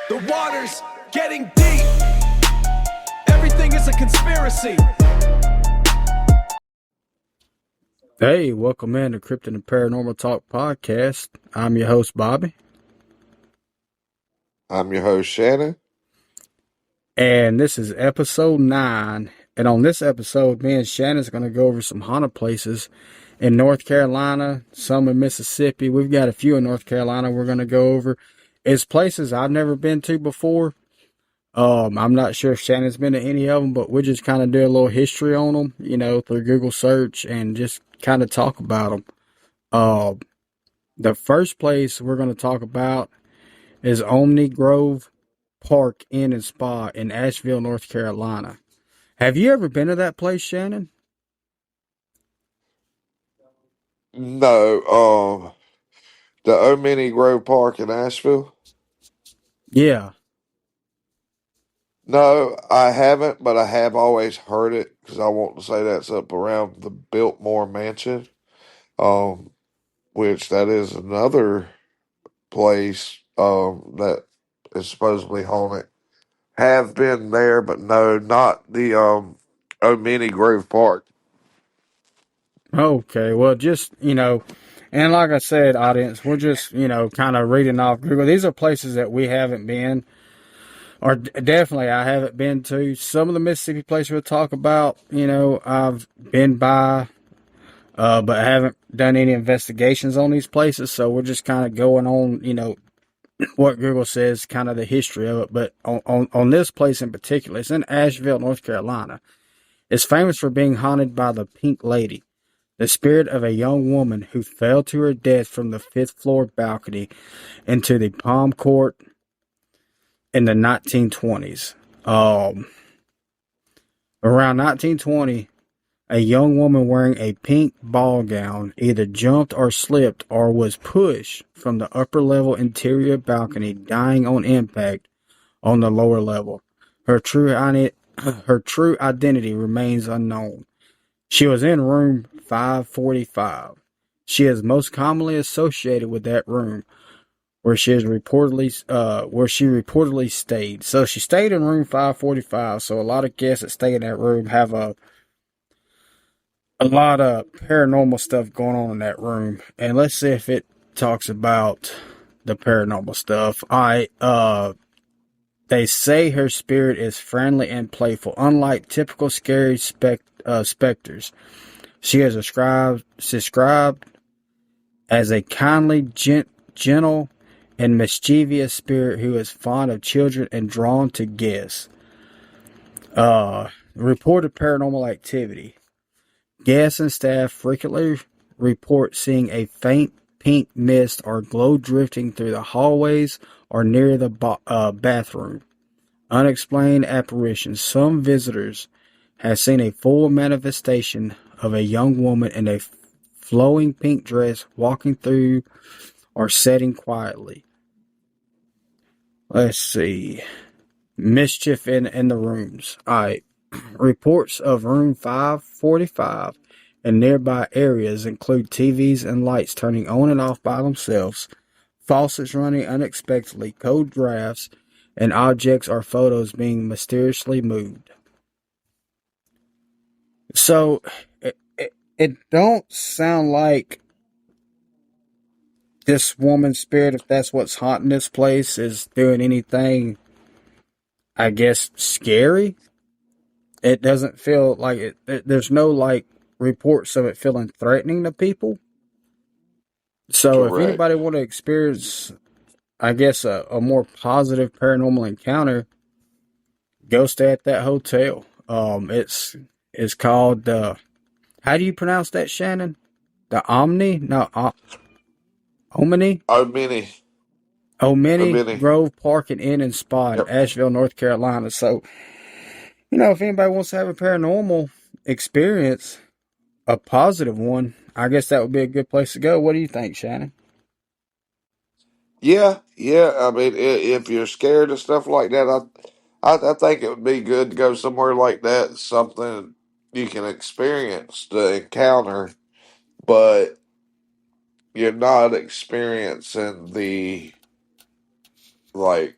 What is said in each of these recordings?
The water's getting deep. Everything is a conspiracy. Hey, welcome in to Cryptid and Paranormal Talk Podcast. I'm your host, Bobby. I'm your host, Shannon. And this is episode 9. And on this episode, me and Shannon's going to go over some haunted places in North Carolina, some in Mississippi. We've got a few in North Carolina we're going to go over. It's places I've never been to before. I'm not sure if Shannon's been to any of them, but we just kind of do a little history on them, through Google search and just kind of talk about them. The first place we're going to talk about is Omni Grove Park Inn and Spa in Asheville, North Carolina. Have you ever been to that place, Shannon? No, the Omni Grove Park in Asheville. Yeah. No, I haven't, but I have always heard it because I want to say that's up around the Biltmore Mansion, which that is another place that is supposedly haunted. Have been there, but no, not the Omni Grove Park. Okay. Well, just, and like I said, audience, we're just, kind of reading off Google. These are places that we haven't been, or definitely I haven't been to. Some of the Mississippi places we'll talk about, I've been by, but I haven't done any investigations on these places. So we're just kind of going on, what Google says, kind of the history of it. But on this place in particular, it's in Asheville, North Carolina. It's famous for being haunted by the Pink Lady, the spirit of a young woman who fell to her death from the fifth floor balcony into the Palm Court in the 1920s. Around 1920, a young woman wearing a pink ball gown either jumped or slipped or was pushed from the upper level interior balcony, dying on impact on the lower level. Her true identity remains unknown. She was in room 545. She is most commonly associated with that room where she reportedly stayed. So she stayed in room 545. So a lot of guests that stay in that room have a lot of paranormal stuff going on in that room. And let's see if it talks about the paranormal stuff. They say her spirit is friendly and playful, unlike typical scary specters. She is described as a kindly, gentle, and mischievous spirit who is fond of children and drawn to guests. Reported paranormal activity. Guests and staff frequently report seeing a faint pink mist or glow drifting through the hallways or near the bathroom. Unexplained apparitions. Some visitors have seen a full manifestation of a young woman in a flowing pink dress walking through or sitting quietly. Let's see. Mischief in the rooms. Alright. Reports of room 545 and nearby areas include TVs and lights turning on and off by themselves, faucets running unexpectedly, cold drafts, and objects or photos being mysteriously moved. So, it don't sound like this woman's spirit, if that's what's haunting this place, is doing anything, I guess, scary. It doesn't feel like it. There's no, reports of it feeling threatening to people. So if Correct. anybody want to experience, I guess, a more positive paranormal encounter, go stay at that hotel. It's called, how do you pronounce that, Shannon? The Omni? No, Omni? Omni. Omni Omni. Grove Park and Inn and Spa in Yep. Asheville, North Carolina. So, if anybody wants to have a paranormal experience, a positive one, I guess that would be a good place to go. What do you think, Shannon? Yeah, yeah. I mean, if you're scared of stuff like that, I think it would be good to go somewhere like that. Something you can experience to encounter, but you're not experiencing the like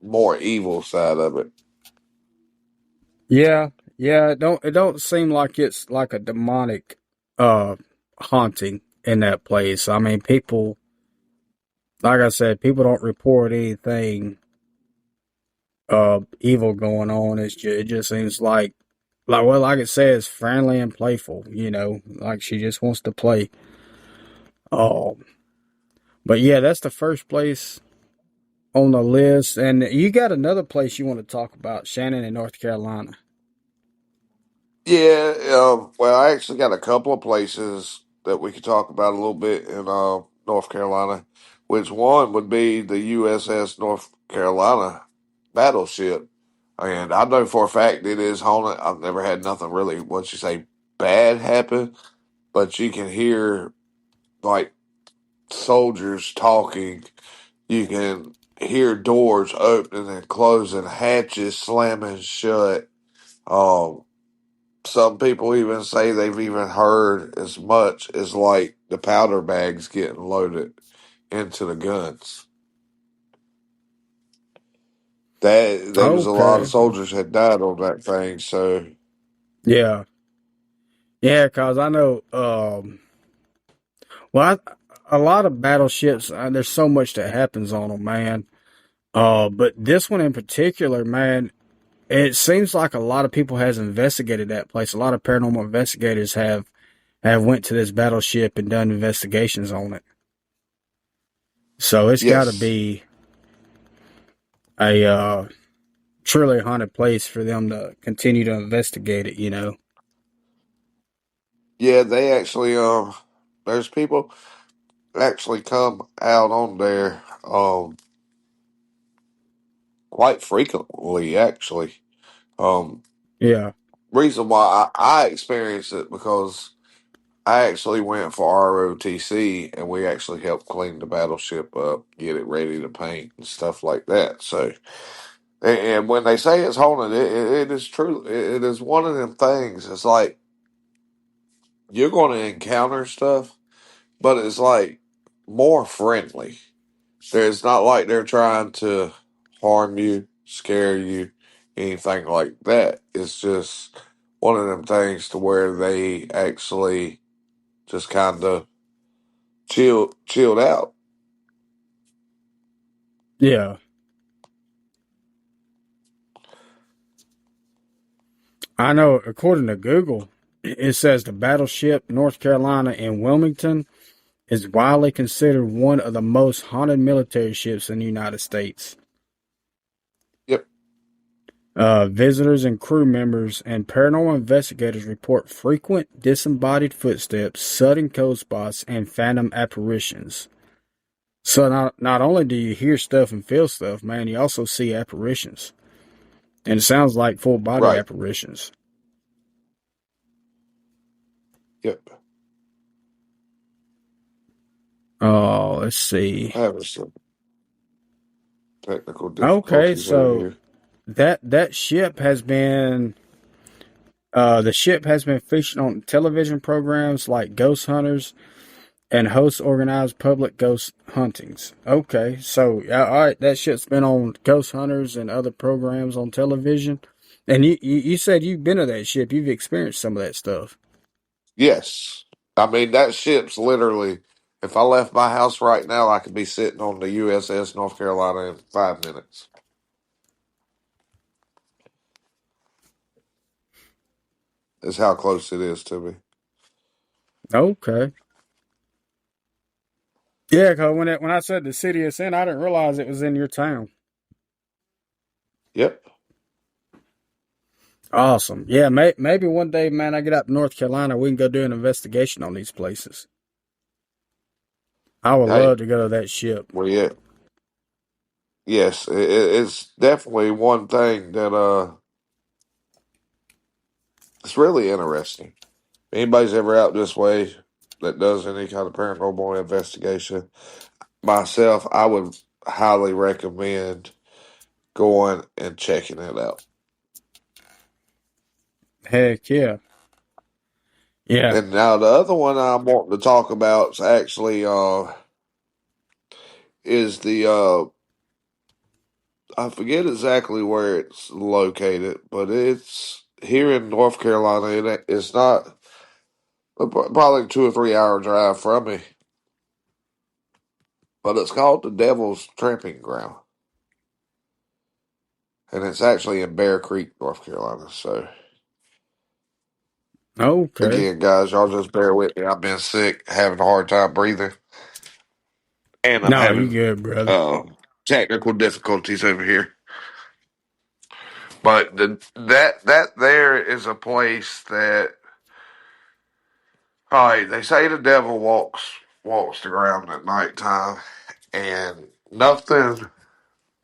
more evil side of it. Yeah, yeah. It don't seem like it's like a demonic uh haunting in that place. I mean, people, like I said, people don't report anything evil going on. It just seems like well, like it says, friendly and playful. Like she just wants to play. Um, but yeah, that's the first place on the list. And you got another place you want to talk about, Shannon in North Carolina. Yeah, well, I actually got a couple of places that we could talk about a little bit in North Carolina, which one would be the USS North Carolina battleship. And I know for a fact it is haunted. I've never had nothing really, what you say, bad happen, but you can hear like soldiers talking. You can hear doors opening and closing, hatches slamming shut. Um, some people even say they've even heard as much as like the powder bags getting loaded into the guns. That there was a lot of Okay. soldiers had died on that thing. So Yeah. Yeah, cause I know. Well, a lot of battleships. There's so much that happens on them, man. But this one in particular, man, it seems like a lot of people has investigated that place. A lot of paranormal investigators have went to this battleship and done investigations on it. So it's got to yes, be a truly haunted place for them to continue to investigate it. yeah, they actually there's people actually come out on there quite frequently actually. Um, Yeah. reason why I experienced it because I actually went for ROTC and we actually helped clean the battleship up, get it ready to paint and stuff like that. So, and when they say it's haunted, it is true. It is one of them things. It's like you're going to encounter stuff, but it's like more friendly. It's not like they're trying to harm you, scare you, anything like that. It's just one of them things to where they actually just kind of chilled out. Yeah. I know, according to Google, it says the battleship North Carolina in Wilmington is widely considered one of the most haunted military ships in the United States. Yep. Visitors and crew members and paranormal investigators report frequent disembodied footsteps, sudden cold spots, and phantom apparitions. So not only do you hear stuff and feel stuff, man, you also see apparitions. And it sounds like full body Right. apparitions. Yep. Oh, let's see. Having some technical Okay, difficulties over so here. that ship has been the ship has been featured on television programs like Ghost Hunters and hosts organized public ghost huntings. Okay, so yeah, all right, that ship's been on Ghost Hunters and other programs on television. And you said you've been to that ship. You've experienced some of that stuff. Yes. I mean, that ship's literally, if I left my house right now, I could be sitting on the USS North Carolina in 5 minutes, is how close it is to me. Okay. Yeah, cause when I said the city it's in, I didn't realize it was in your town. Yep. Awesome. Yeah, maybe one day, man, I get out to North Carolina, we can go do an investigation on these places. I would Hey, love to go to that ship. well, yeah. Yes, it's definitely one thing that it's really interesting. If anybody's ever out this way that does any kind of paranormal investigation, myself, I would highly recommend going and checking it out. Heck yeah. Yeah. And now the other one I'm wanting to talk about is actually is the I forget exactly where it's located, but it's here in North Carolina. It's not probably 2 or 3 hour drive from me, but it's called the Devil's Tramping Ground, and it's actually in Bear Creek, North Carolina. So Okay. again, guys, y'all just bear with me. I've been sick, having a hard time breathing, and I'm No, you having good, brother. uh, technical difficulties over here. But that there is a place that, all right, they say the devil walks the ground at nighttime, and nothing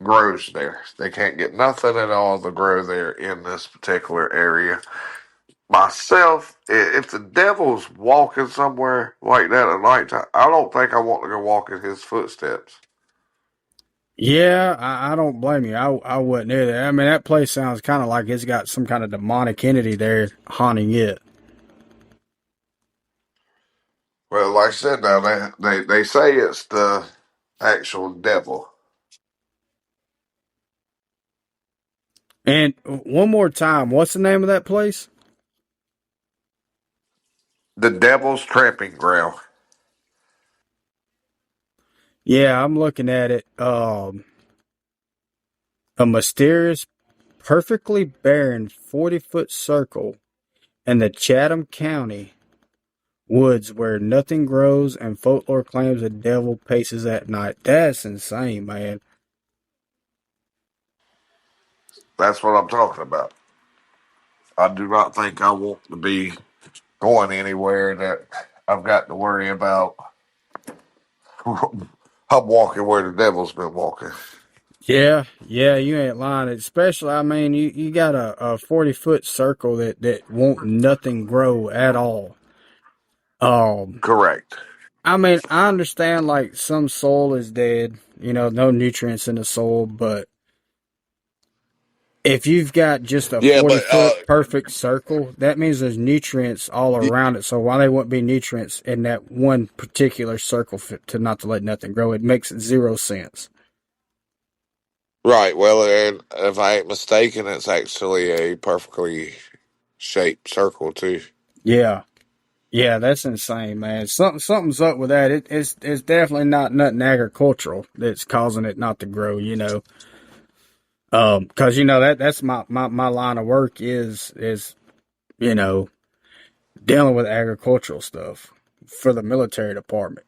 grows there. They can't get nothing at all to grow there in this particular area. Myself, if the devil's walking somewhere like that at nighttime, I don't think I want to go walk in his footsteps. Yeah, I don't blame you. I wouldn't either. I mean, that place sounds kind of like it's got some kind of demonic entity there haunting it. Well, like I said, now they say it's the actual devil. And one more time, what's the name of that place? The devil's tramping ground. Yeah, I'm looking at it. A mysterious, perfectly barren 40-foot circle in the Chatham County woods where nothing grows and folklore claims the devil paces at night. That's insane, man. That's what I'm talking about. I do not think I want to be going anywhere that I've got to worry about. I'm walking where the devil's been walking. Yeah, yeah, you ain't lying. Especially, I mean, you got a 40-foot circle that won't nothing grow at all. Um, Correct. I mean, I understand like some soil is dead, no nutrients in the soil, but if you've got just a Yeah, 40 but foot perfect circle, that means there's nutrients all around it. So why there wouldn't be nutrients in that one particular circle to not to let nothing grow? It makes zero sense. right. Well, and if I ain't mistaken, it's actually a perfectly shaped circle too. Yeah. Yeah, that's insane, man. Something's up with that. It's definitely not nothing agricultural that's causing it not to grow, because that's my line of work is you know dealing with agricultural stuff for the military department.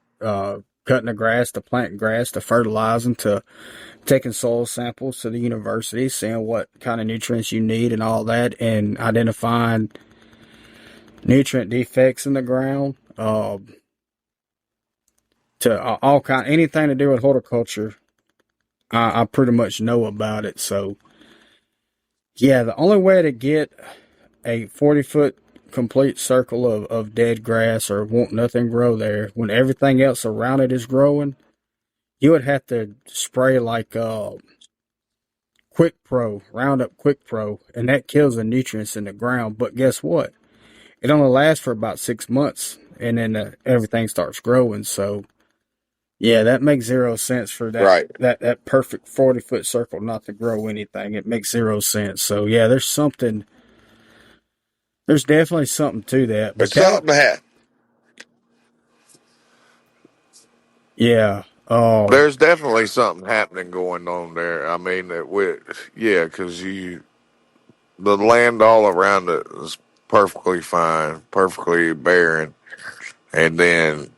Cutting the grass, to planting grass, to fertilizing, to taking soil samples to the university, seeing what kind of nutrients you need and all that, and identifying nutrient defects in the ground. To all kind, anything to do with horticulture, I pretty much know about it. So yeah, the only way to get a 40-foot complete circle of dead grass or won't nothing grow there when everything else around it is growing, you would have to spray like Quick Pro, Roundup Quick Pro, and that kills the nutrients in the ground. But guess what? It only lasts for about 6 months, and then everything starts growing. So yeah, that makes zero sense for Right. that perfect 40-foot circle not to grow anything. It makes zero sense. So yeah, there's definitely something to that. But It's something that yeah, there's definitely something happening going on there. I mean, yeah, because the land all around it is perfectly fine, perfectly barren, and then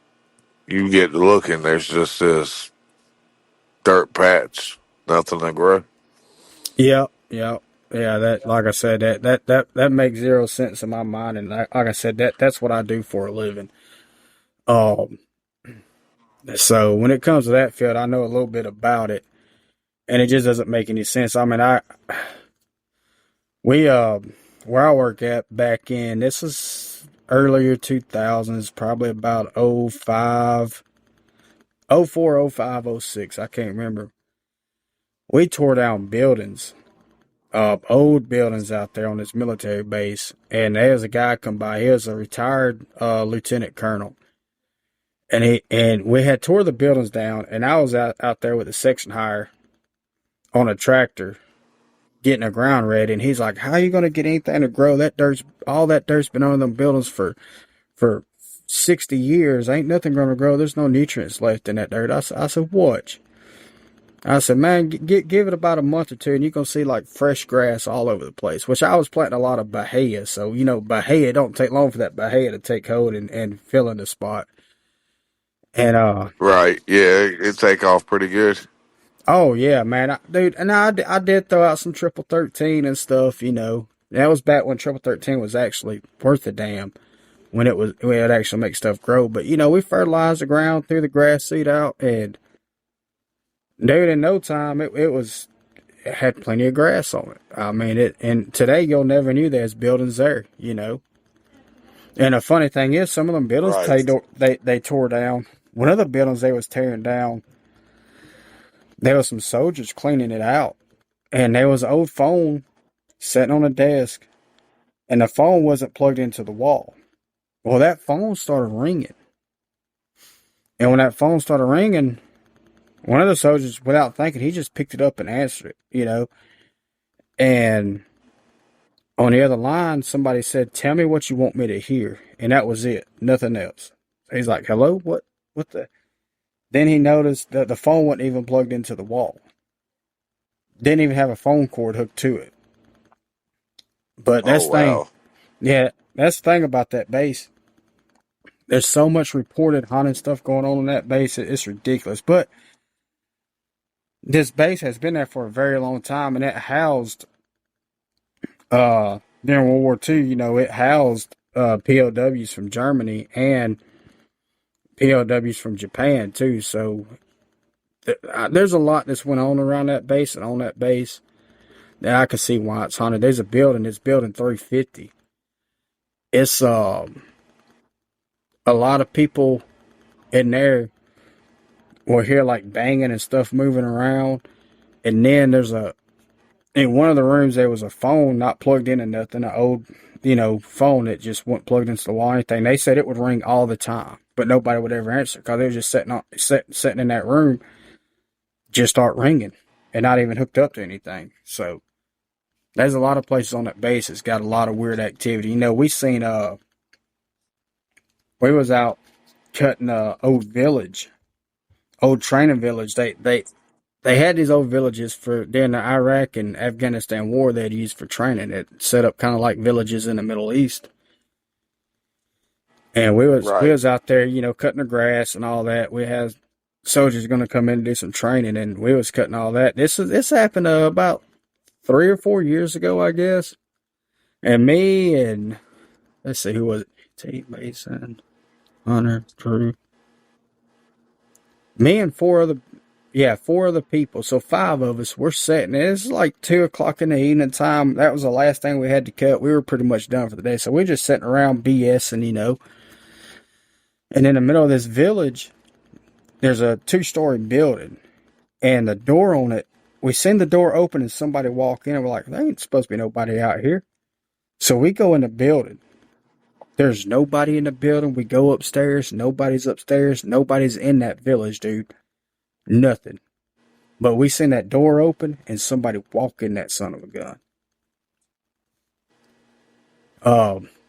you get to looking, there's just this dirt patch, nothing to grow. yeah, yeah, yeah. That, like I said, that makes zero sense in my mind. And like I said, that's what I do for a living. Um, so when it comes to that field, I know a little bit about it, and it just doesn't make any sense. I mean, we where I work at back in, this is earlier 2000s, probably about '05, '04, '05, '06. I can't remember. We tore down buildings, old buildings out there on this military base, and there was a guy come by. He was a retired lieutenant colonel, and we had tore the buildings down, and I was out there with a section hire on a tractor getting the ground ready, and he's like, "How are you going to get anything to grow? All that dirt's been on them buildings for 60 years. Ain't nothing going to grow. There's no nutrients left in that dirt." I said, "Watch." I said, "Man, give it about a month or two, and you're going to see like fresh grass all over the place." Which I was planting a lot of bahia. So, bahia, it don't take long for that bahia to take hold and fill in the spot. And, Right. Yeah, it take off pretty good. oh, yeah, man. Dude, and I did throw out some triple 13 and stuff, That was back when triple 13 was actually worth a damn. When it actually make stuff grow. But, we fertilized the ground, threw the grass seed out, and dude, in no time, it had plenty of grass on it. I mean, and today you'll never knew there's buildings there, And the funny thing is, some of them buildings Right. they tore down. One of the buildings they was tearing down, there was some soldiers cleaning it out, and there was an old phone sitting on a desk, and the phone wasn't plugged into the wall. Well, that phone started ringing, and when that phone started ringing, one of the soldiers, without thinking, he just picked it up and answered it, And on the other line, somebody said, "Tell me what you want me to hear," and that was it, nothing else. He's like, "Hello, what the?" Then he noticed that the phone wasn't even plugged into the wall. Didn't even have a phone cord hooked to it. But Oh wow. that's the thing about that base. There's so much reported haunted stuff going on in that base. It's ridiculous. But this base has been there for a very long time, and it housed, during World War II, it housed POWs from Germany and POWs from Japan, too. So there's a lot that's went on around that base and on that base that I can see why it's haunted. There's a building, it's building 350. It's a lot of people in there will hear like banging and stuff moving around. And then in one of the rooms, there was a phone not plugged in or nothing, an old, phone that just wasn't plugged into the wall or anything. They said it would ring all the time, but nobody would ever answer because they were just sitting in that room, just start ringing and not even hooked up to anything. So there's a lot of places on that base that's got a lot of weird activity. We seen, we was out cutting a old training village. They had these old villages during the Iraq and Afghanistan war they'd used for training. It set up kind of like villages in the Middle East. And we Right. was out there, cutting the grass and all that. We had soldiers going to come in and do some training, and we was cutting all that. This happened about 3 or 4 years ago, I guess. And me and let's see, who was it? T. Mason, Hunter, Drew. Me and four other people. So 5 of us were sitting. It's like 2:00 in the evening time. That was the last thing we had to cut. We were pretty much done for the day. So we're just sitting around BSing, And in the middle of this village, there's a 2-story building. And the door on it, we seen the door open and somebody walk in. And we're like, there ain't supposed to be nobody out here. So we go in the building. There's nobody in the building. We go upstairs. Nobody's upstairs. Nobody's in that village, dude. Nothing. But we seen that door open and somebody walk in that son of a gun.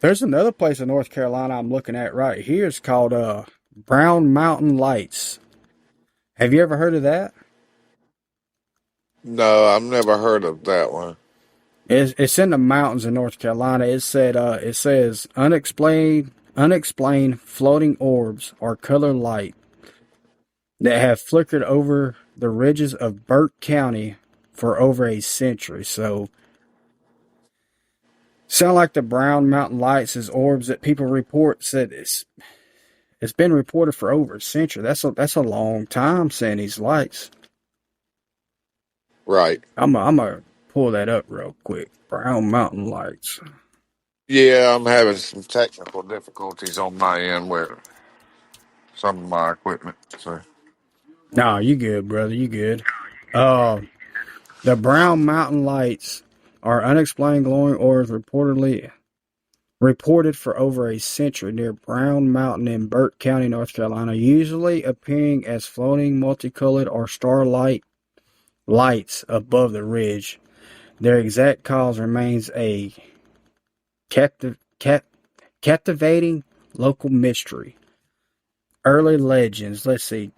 There's another place in North Carolina I'm looking at right here. It's called Brown Mountain Lights. Have you ever heard of that? No, I've never heard of that one. It's in the mountains in North Carolina. It says unexplained floating orbs or color light that have flickered over the ridges of Burke County for over a century. So, sound like the Brown Mountain Lights is orbs that people report. Said it's been reported for over a century. That's a long time seeing these lights. Right. I'm gonna pull that up real quick. Brown Mountain Lights. Yeah, I'm having some technical difficulties on my end with some of my equipment. So Nah, you good, brother. You good. The Brown Mountain Lights are unexplained glowing orbs reported for over a century near Brown Mountain in Burke County, North Carolina, usually appearing as floating multicolored or starlight lights above the ridge. Their exact cause remains a captiv- cap- captivating local mystery. Early legends, let's see,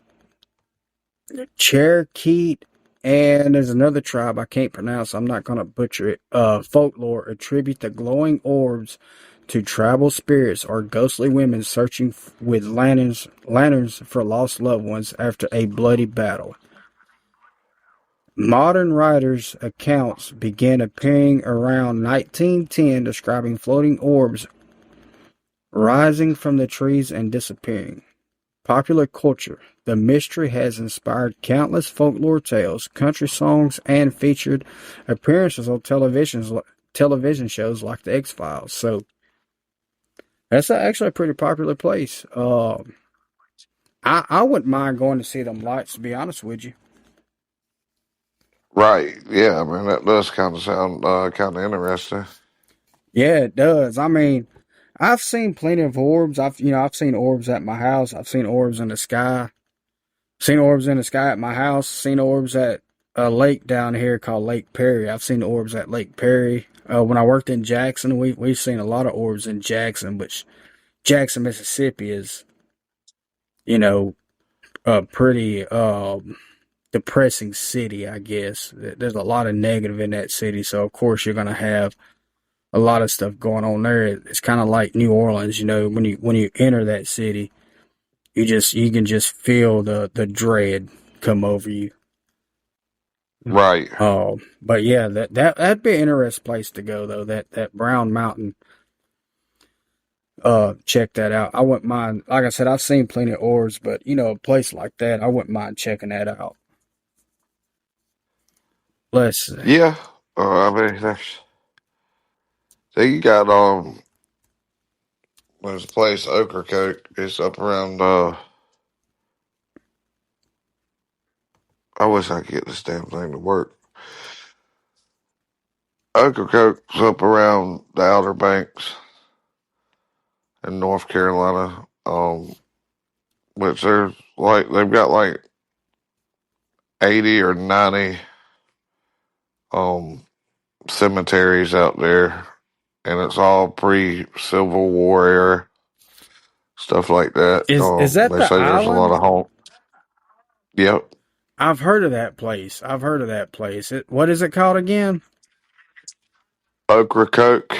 Cherokee, and there's another tribe I can't pronounce. I'm not going to butcher it. Folklore attribute the glowing orbs to tribal spirits or ghostly women searching with lanterns for lost loved ones after a bloody battle. Modern writers' accounts began appearing around 1910, describing floating orbs rising from the trees and disappearing. Popular culture. The mystery has inspired countless folklore tales, country songs, and featured appearances on television shows like The X-Files. So that's actually a pretty popular place. I wouldn't mind going to see them lights, to be honest with you. Right. Yeah, I mean that does kind of sound kind of interesting. Yeah, it does. I mean, I've seen plenty of orbs. I've seen orbs at my house. I've seen orbs in the sky. Seen orbs in the sky at my house. Seen orbs at a lake down here called Lake Perry. I've seen orbs at Lake Perry. When I worked in Jackson, we've seen a lot of orbs in Jackson, which Jackson, Mississippi is, you know, a pretty depressing city, I guess. There's a lot of negative in that city, so of course you're gonna have a lot of stuff going on there. It's kind of like New Orleans, when you enter that city, you can just feel the dread come over you. Right. But yeah, that'd be an interesting place to go though. That Brown Mountain. Check that out. I wouldn't mind. Like I said, I've seen plenty of orbs, but a place like that, I wouldn't mind checking that out. Let's see. Yeah. I mean, you got there's a place Ocracoke. It's up around. I wish I could get this damn thing to work. Ocracoke's up around the Outer Banks in North Carolina. Which there's they've got like 80 or 90 um cemeteries out there, and it's all pre-Civil War era stuff like that. Is that They the say there's a lot island? of home. Yep, I've heard of that place. I've heard of that place. What is it called again? Ocracoke.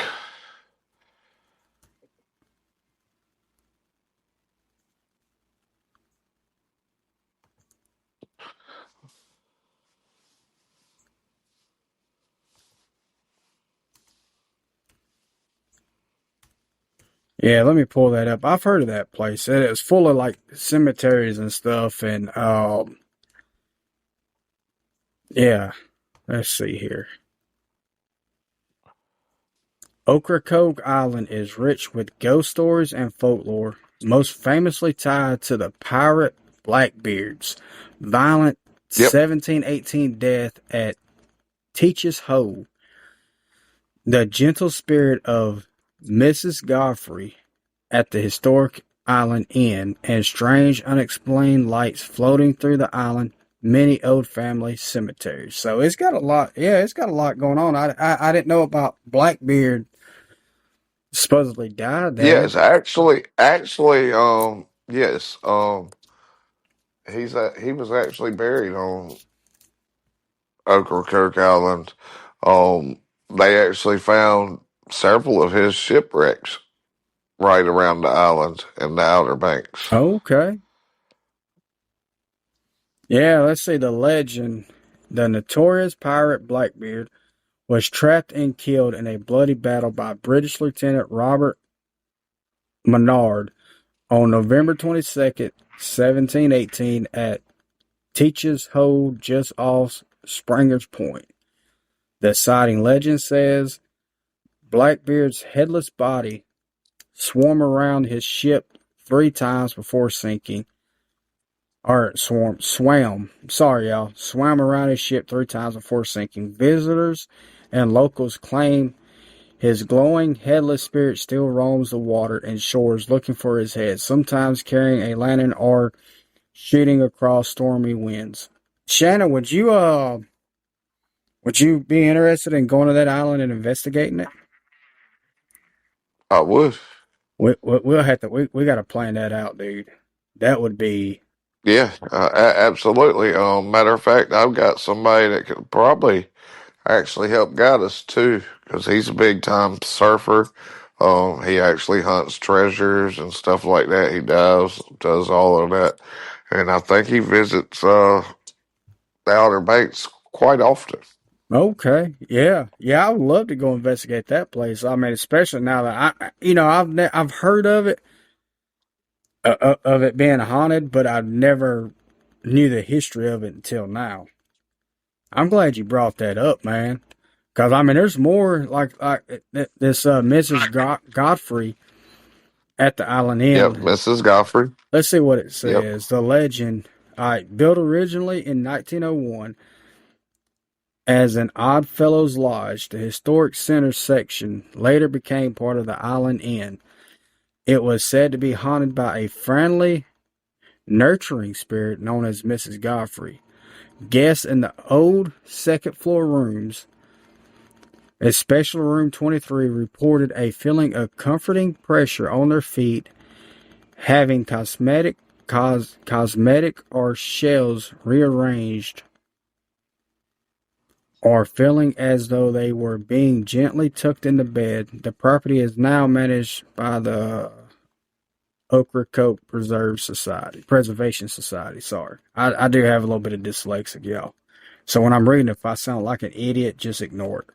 Yeah, let me pull that up. I've heard of that place. It's full of like cemeteries and stuff, and yeah. Let's see here. Ocracoke Island is rich with ghost stories and folklore, most famously tied to the pirate Blackbeard's violent Yep. 1718 death at Teach's Hole. The gentle spirit of Mrs. Godfrey at the historic island inn, and strange unexplained lights floating through the island, many old family cemeteries. So it's got a lot. Yeah, it's got a lot going on. I didn't know about Blackbeard supposedly died there. Yes, actually, yes, he was actually buried on Ocracoke Island. Um, they actually found several of his shipwrecks right around the island and the Outer Banks. Okay. Yeah, let's see the legend. The notorious pirate Blackbeard was trapped and killed in a bloody battle by British Lieutenant Robert Menard on November 22nd, 1718 at Teach's Hole just off Springer's Point. The sighting legend says Blackbeard's headless body swam around his ship 3 times before sinking. Or swam. Sorry, y'all. Swam around his ship 3 times before sinking. Visitors and locals claim his glowing, headless spirit still roams the water and shores looking for his head, sometimes carrying a lantern or shooting across stormy winds. Shannon, would you Would you be interested in going to that island and investigating it? I would. We'll have to. We got to plan that out, dude. That would be. Yeah, absolutely. Matter of fact, I've got somebody that could probably actually help guide us too, because he's a big time surfer. He actually hunts treasures and stuff like that. He does all of that, and I think he visits the Outer Banks quite often. Okay, yeah, yeah. I would love to go investigate that place. I mean, especially now that I've heard of it being haunted, but I've never knew the history of it until now. I'm glad you brought that up, man. Because I mean, there's more this Mrs. Godfrey at the Island Yep, Inn. Mrs. Godfrey. Let's see what it Yep. says. The legend. All right, built originally in 1901 as an Odd Fellows Lodge, the historic center section later became part of the Island Inn. It was said to be haunted by a friendly, nurturing spirit known as Mrs. Godfrey. Guests in the old second floor rooms, especially room 23, reported a feeling of comforting pressure on their feet, having cosmetic or shells rearranged, or feeling as though they were being gently tucked into bed. The property is now managed by the Ocracoke Preservation Society. Sorry, I do have a little bit of dyslexic, y'all. So when I'm reading, if I sound like an idiot, just ignore it.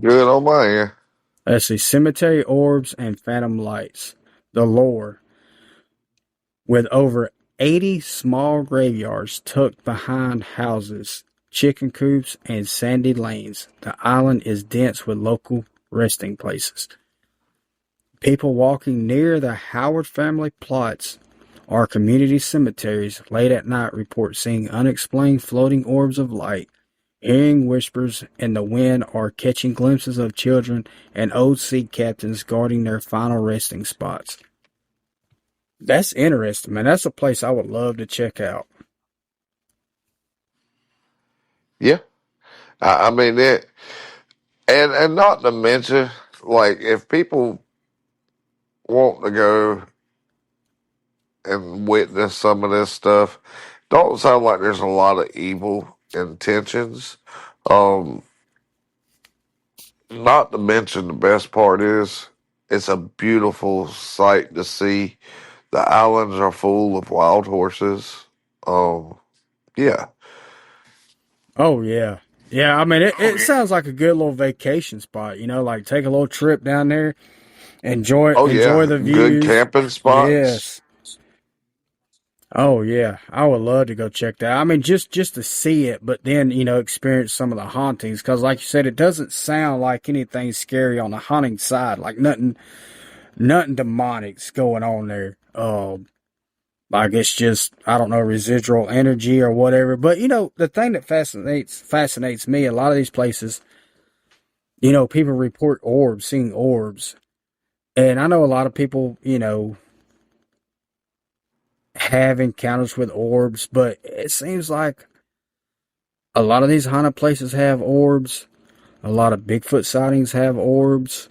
Good on my end. Let's see, cemetery orbs and phantom lights. The lore. With over 80 small graveyards tucked behind houses, chicken coops, and sandy lanes, the island is dense with local resting places. People walking near the Howard family plots or community cemeteries late at night report seeing unexplained floating orbs of light, hearing whispers in the wind, or catching glimpses of children and old sea captains guarding their final resting spots. That's interesting, man. That's a place I would love to check out. Yeah, I mean it, and not to mention, like if people want to go and witness some of this stuff, don't sound like there's a lot of evil intentions. Um, Not to mention the best part is it's a beautiful sight to see. The islands are full of wild horses. Yeah. Oh yeah, yeah. I mean, it sounds like a good little vacation spot. Like take a little trip down there, Oh enjoy yeah, the good views. camping spots. Yes. Oh yeah, I would love to go check that. I mean, just to see it, but then experience some of the hauntings. Because, like you said, it doesn't sound like anything scary on the haunting side. Like nothing demonic's going on there. Like it's just I don't know, residual energy or whatever. But the thing that fascinates me. A lot of these places, people report seeing orbs, and I know a lot of people, have encounters with orbs, but it seems like a lot of these haunted places have orbs. A lot of Bigfoot sightings have orbs.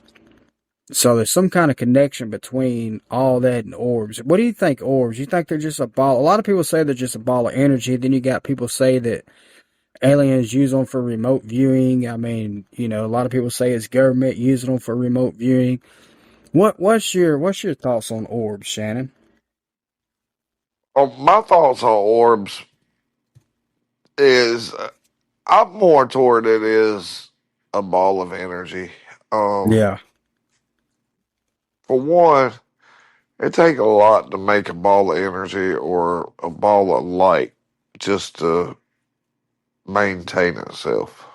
So there's some kind of connection between all that and orbs. What do you think, orbs? You think they're just a ball? A lot of people say they're just a ball of energy. Then you got people say that aliens use them for remote viewing. I mean, a lot of people say it's government using them for remote viewing. What's your thoughts on orbs, Shannon? My thoughts on orbs is I'm more toward it is a ball of energy. Um, Yeah. for one, it take a lot to make a ball of energy or a ball of light just to maintain itself.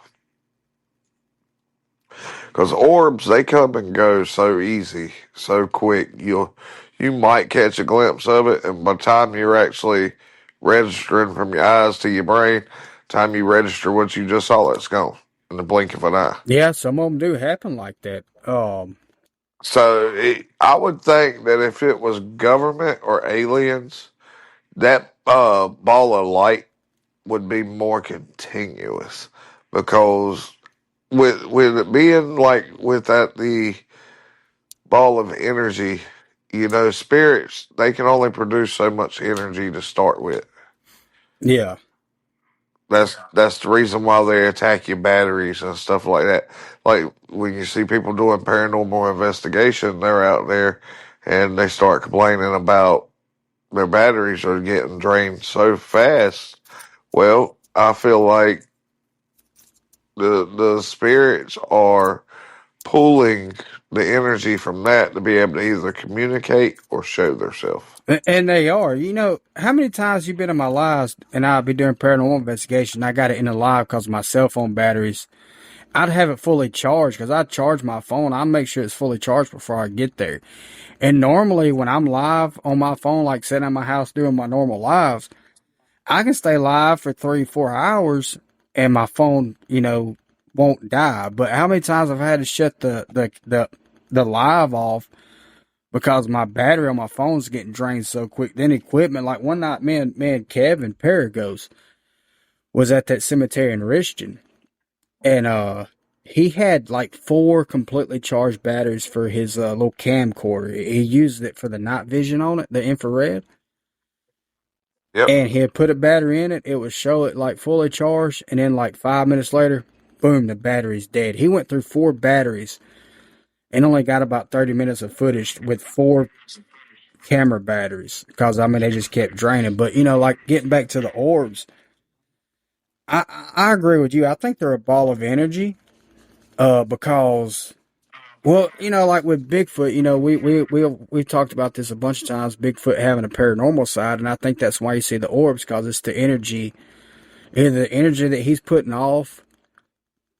Because orbs, they come and go so easy, so quick. You might catch a glimpse of it, and by the time you're actually registering from your eyes to your brain, time you register what you just saw, it's gone in the blink of an eye. Yeah, some of them do happen like that. I would think that if it was government or aliens, that ball of light would be more continuous because with it being like with that the ball of energy, spirits they can only produce so much energy to start with. Yeah. That's the reason why they attack your batteries and stuff like that. Like when you see people doing paranormal investigation, they're out there and they start complaining about their batteries are getting drained so fast. Well, I feel like the spirits are pulling the energy from that to be able to either communicate or show themselves. And they are. How many times you been in my lives and I'll be doing paranormal investigation. I got it in the live because of my cell phone batteries. I'd have it fully charged because I charge my phone. I make sure it's fully charged before I get there. And normally when I'm live on my phone, like sitting at my house doing my normal lives, I can stay live for 3-4 hours and my phone, won't die. But how many times I've had to shut the live off because my battery on my phone's getting drained so quick. Then equipment, like one night, me and Kevin Paragos was at that cemetery in Richton, and he had like 4 completely charged batteries for his little camcorder. He used it for the night vision on it, the infrared, Yep. and he had put a battery in it. It would show it like fully charged, and then like 5 minutes later, boom, the battery's dead. He went through 4 batteries and only got about 30 minutes of footage with 4 camera batteries because they just kept draining. But like getting back to the orbs, I agree with you. I think they're a ball of energy. Because like with Bigfoot, we've talked about this a bunch of times. Bigfoot having a paranormal side, and I think that's why you see the orbs because it's the energy, either the energy that he's putting off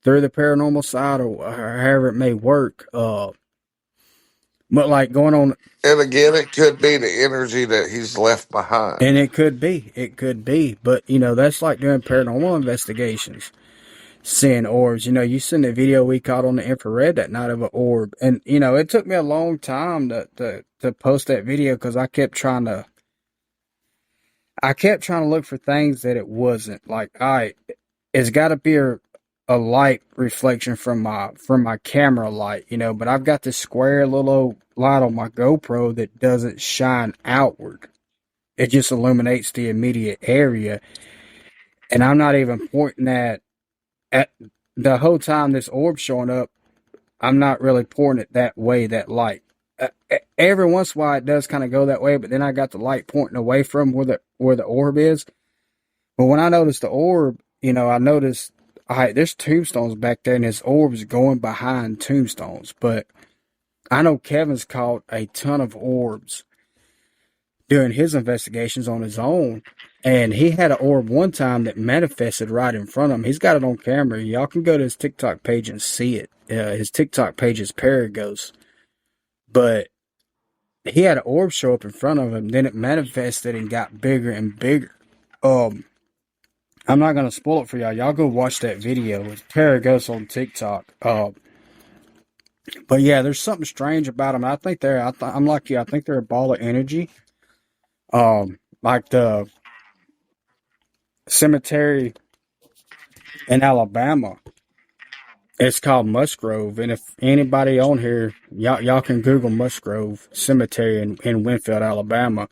through the paranormal side, or however it may work. But like going on. And again, it could be the energy that he's left behind. And it could be. But, that's like doing paranormal investigations, seeing orbs. You seen the video we caught on the infrared that night of an orb. And, it took me a long time to post that video because I kept trying to look for things that it wasn't. Like, all right, it's got to be a light reflection from my camera light, but I've got this square little old light on my GoPro that doesn't shine outward. It just illuminates the immediate area. And I'm not even pointing at the whole time this orb's showing up, I'm not really pointing it that way, that light. Every once in a while it does kind of go that way, but then I got the light pointing away from where the orb is. But when I noticed the orb, I noticed, all right, there's tombstones back there and this orb's going behind tombstones. But I know Kevin's caught a ton of orbs doing his investigations on his own, and he had an orb one time that manifested right in front of him. He's got it on camera. Y'all can go to his TikTok page and see it. His TikTok page is Paragos, but he had an orb show up in front of him. Then it manifested and got bigger and bigger. I'm not gonna spoil it for y'all. Y'all go watch that video. It's Paragos on TikTok. But yeah, there's something strange about them. I think I'm like you. I think they're a ball of energy. Like the cemetery in Alabama, it's called Musgrove. And if anybody on here, y'all can Google Musgrove Cemetery in Winfield, Alabama,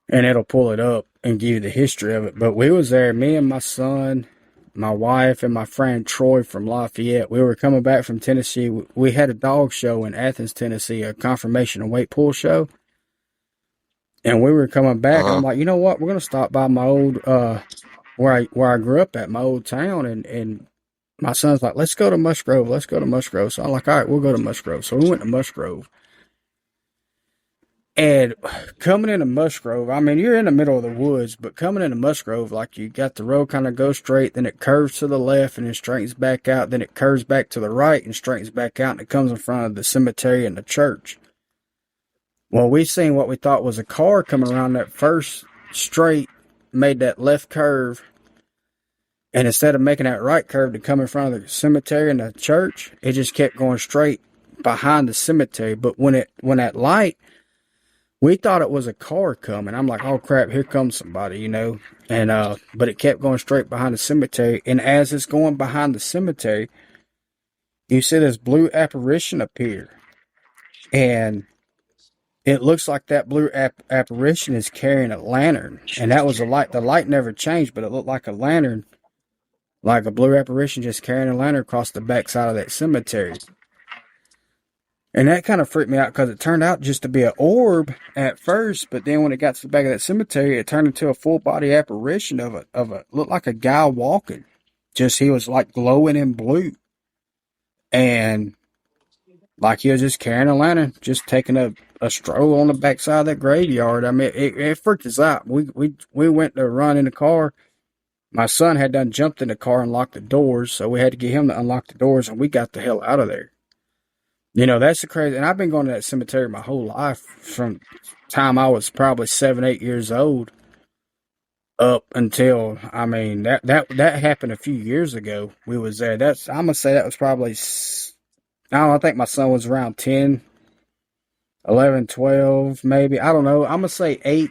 and it'll pull it up and give you the history of it. But we was there, me and my son, my wife, and my friend Troy from Lafayette. We were coming back from Tennessee. We had a dog show in Athens, Tennessee, a confirmation and weight pull show. And we were coming back, and I'm like, you know what? We're gonna stop by my old where I grew up at, my old town, and my son's like, let's go to Musgrove. Let's go to Musgrove. So I'm like, all right, we'll go to Musgrove. So we went to Musgrove. And coming into Musgrove, I mean, you're in the middle of the woods, but coming into Musgrove, like you got the road kind of go straight, then it curves to the left and it straightens back out, then it curves back to the right and straightens back out, and it comes in front of the cemetery and the church. Well, we seen what we thought was a car coming around that first straight, made that left curve, and instead of making that right curve to come in front of the cemetery and the church, it just kept going straight behind the cemetery. But when that light we thought it was a car coming. I'm like, oh crap, here comes somebody, And but it kept going straight behind the cemetery. And as it's going behind the cemetery, you see this blue apparition appear. And it looks like that blue apparition is carrying a lantern. And that was the light. The light never changed, but it looked like a lantern, like a blue apparition just carrying a lantern across the backside of that cemetery. And that kind of freaked me out because it turned out just to be an orb at first, but then when it got to the back of that cemetery, it turned into a full body apparition of a looked like a guy walking. Just he was like glowing in blue. And like he was just carrying a lantern, just taking a stroll on the backside of that graveyard. I mean, it freaked us out. We went to run in the car. My son had done jumped in the car and locked the doors, so we had to get him to unlock the doors, and we got the hell out of there. That's the crazy. And I've been going to that cemetery my whole life from time I was probably 7, 8 years old up until, I mean, that happened a few years ago. We was there. I'm going to say that was probably, I don't know, I think my son was around 10, 11, 12, maybe. I don't know. I'm going to say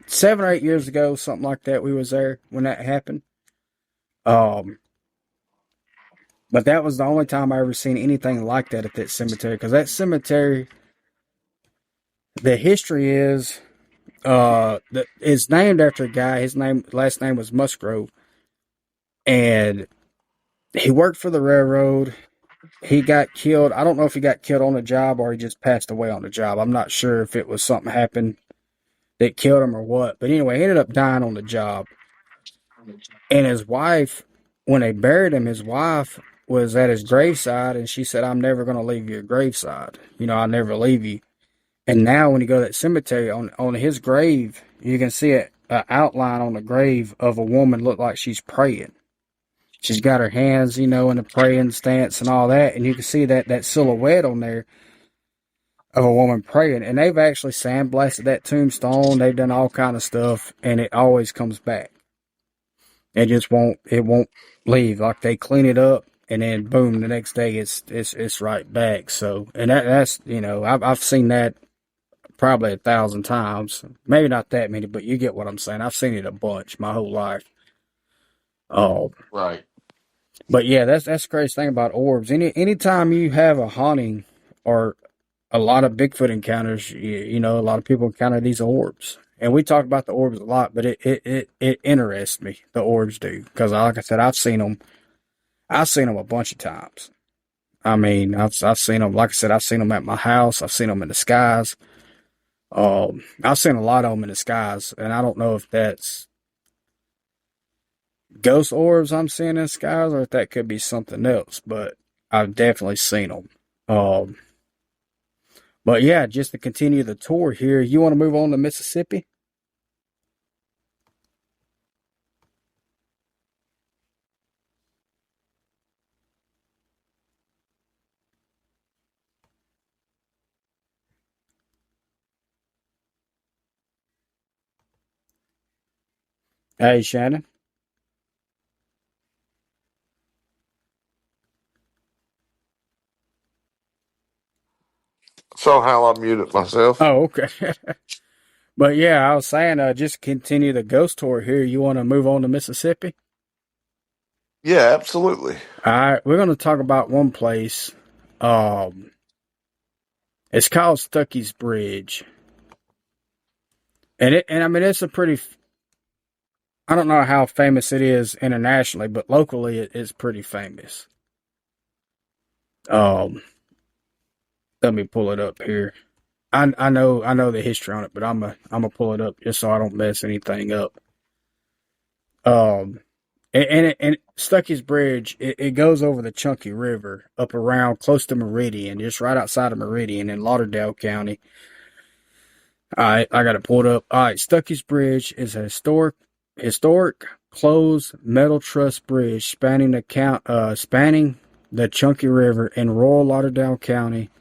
7 or 8 years ago, something like that. We was there when that happened. But that was the only time I ever seen anything like that at that cemetery. Because that cemetery, the history is, it's named after a guy. His last name was Musgrove, and he worked for the railroad. He got killed. I don't know if he got killed on the job or he just passed away on the job. I'm not sure if it was something happened that killed him or what. But anyway, he ended up dying on the job. And his wife, when they buried him, his wife was at his graveside, and she said, I'm never going to leave your graveside. I'll never leave you. And now when you go to that cemetery, on his grave, you can see an outline on the grave of a woman look like she's praying. She's got her hands, in a praying stance and all that, and you can see that silhouette on there of a woman praying. And they've actually sandblasted that tombstone. They've done all kind of stuff, and it always comes back. It won't leave. Like they clean it up, and then boom, the next day it's right back. So, and that's I've seen that probably 1,000 times. Maybe not that many, but you get what I'm saying. I've seen it a bunch my whole life. Oh, Right. but yeah, that's the crazy thing about orbs. Anytime you have a haunting or a lot of Bigfoot encounters, a lot of people encounter these orbs. And we talk about the orbs a lot, but it interests me. The orbs do, because like I said, I've seen them. I've seen them a bunch of times. I mean, I've seen them. Like I said, I've seen them at my house. I've seen them in the skies. I've seen a lot of them in the skies, and I don't know if that's ghost orbs I'm seeing in the skies or if that could be something else. But I've definitely seen them. But yeah, just to continue the tour here, you want to move on to Mississippi? Hey, Shannon. Somehow I muted myself. Oh, okay. But yeah, I was saying, just continue the ghost tour here. You want to move on to Mississippi? Yeah, absolutely. All right, we're going to talk about one place. It's called Stuckey's Bridge, and I mean it's a pretty. I don't know how famous it is internationally, but locally it is pretty famous. Um, Let me pull it up here. I know the history on it, but I'm gonna pull it up just so I don't mess anything up. Um, and Stuckey's Bridge, it goes over the Chunky River up around close to Meridian, just right outside of Meridian in Lauderdale County. All right, I got it pulled up. All right, Stuckey's Bridge is a historic closed metal truss bridge spanning the Chunky River in rural Lauderdale County,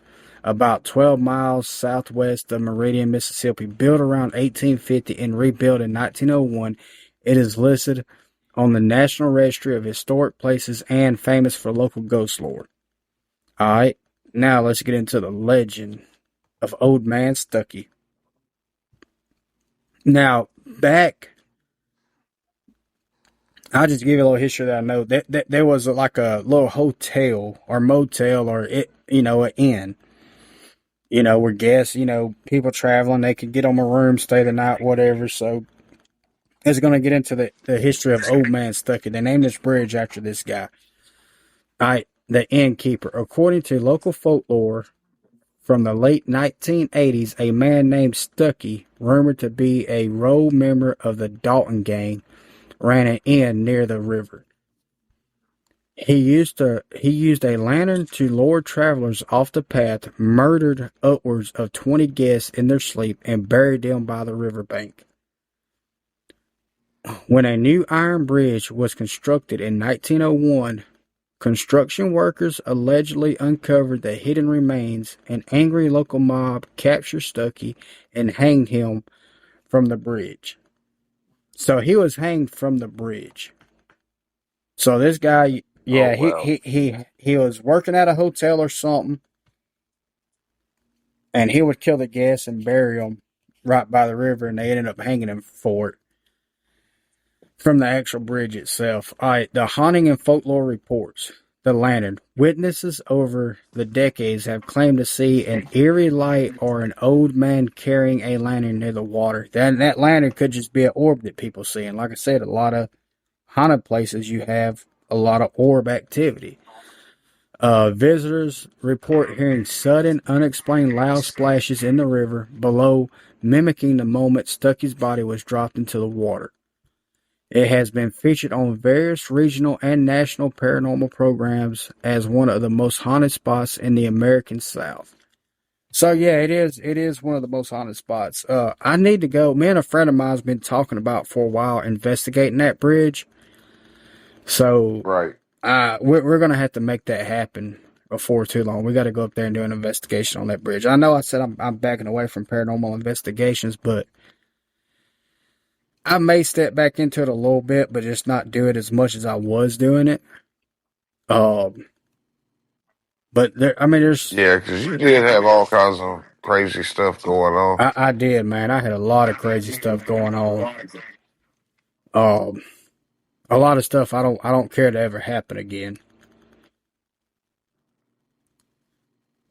about 12 miles southwest of Meridian, Mississippi. Built around 1850 and rebuilt in 1901, it is listed on the National Registry of Historic Places and famous for local ghost lore. All right, now let's get into the legend of Old Man Stuckey. Now, back, I'll just give you a little history that I know. That there was like a little hotel or motel or an inn. Where guests, people traveling, they could get on a room, stay the night, whatever. So it's going to get into the history of Old Man Stuckey. They named this bridge after this guy. All right, the innkeeper. According to local folklore from the late 1980s, a man named Stuckey, rumored to be a road member of the Dalton gang, ran an inn near the river. He used a lantern to lure travelers off the path, murdered upwards of 20 guests in their sleep, and buried them by the riverbank. When a new iron bridge was constructed in 1901, construction workers allegedly uncovered the hidden remains. An angry local mob captured Stuckey and hanged him from the bridge. So he was hanged from the bridge. So this guy, Oh yeah, wow. he was working at a hotel or something, and he would kill the guests and bury them right by the river, and they ended up hanging him for it from the actual bridge itself. All right, the haunting and folklore reports. The lantern. Witnesses over the decades have claimed to see an eerie light or an old man carrying a lantern near the water. That lantern could just be an orb that people see. And like I said, a lot of haunted places, you have a lot of orb activity. Visitors report hearing sudden, unexplained loud splashes in the river below, mimicking the moment Stuckey's body was dropped into the water. It has been featured on various regional and national paranormal programs as one of the most haunted spots in the American South. So yeah, it is one of the most haunted spots. I need to go. Me and a friend of mine has been talking about for a while investigating that bridge. So Right. we're gonna have to make that happen before too long. We got to go up there and do an investigation on that bridge. I know I said I'm backing away from paranormal investigations, but I may step back into it a little bit, but just not do it as much as I was doing it. Um, but there's Yeah, because you did have all kinds of crazy stuff going on. I did, man. I had a lot of crazy stuff going on. Um, a lot of stuff I don't care to ever happen again.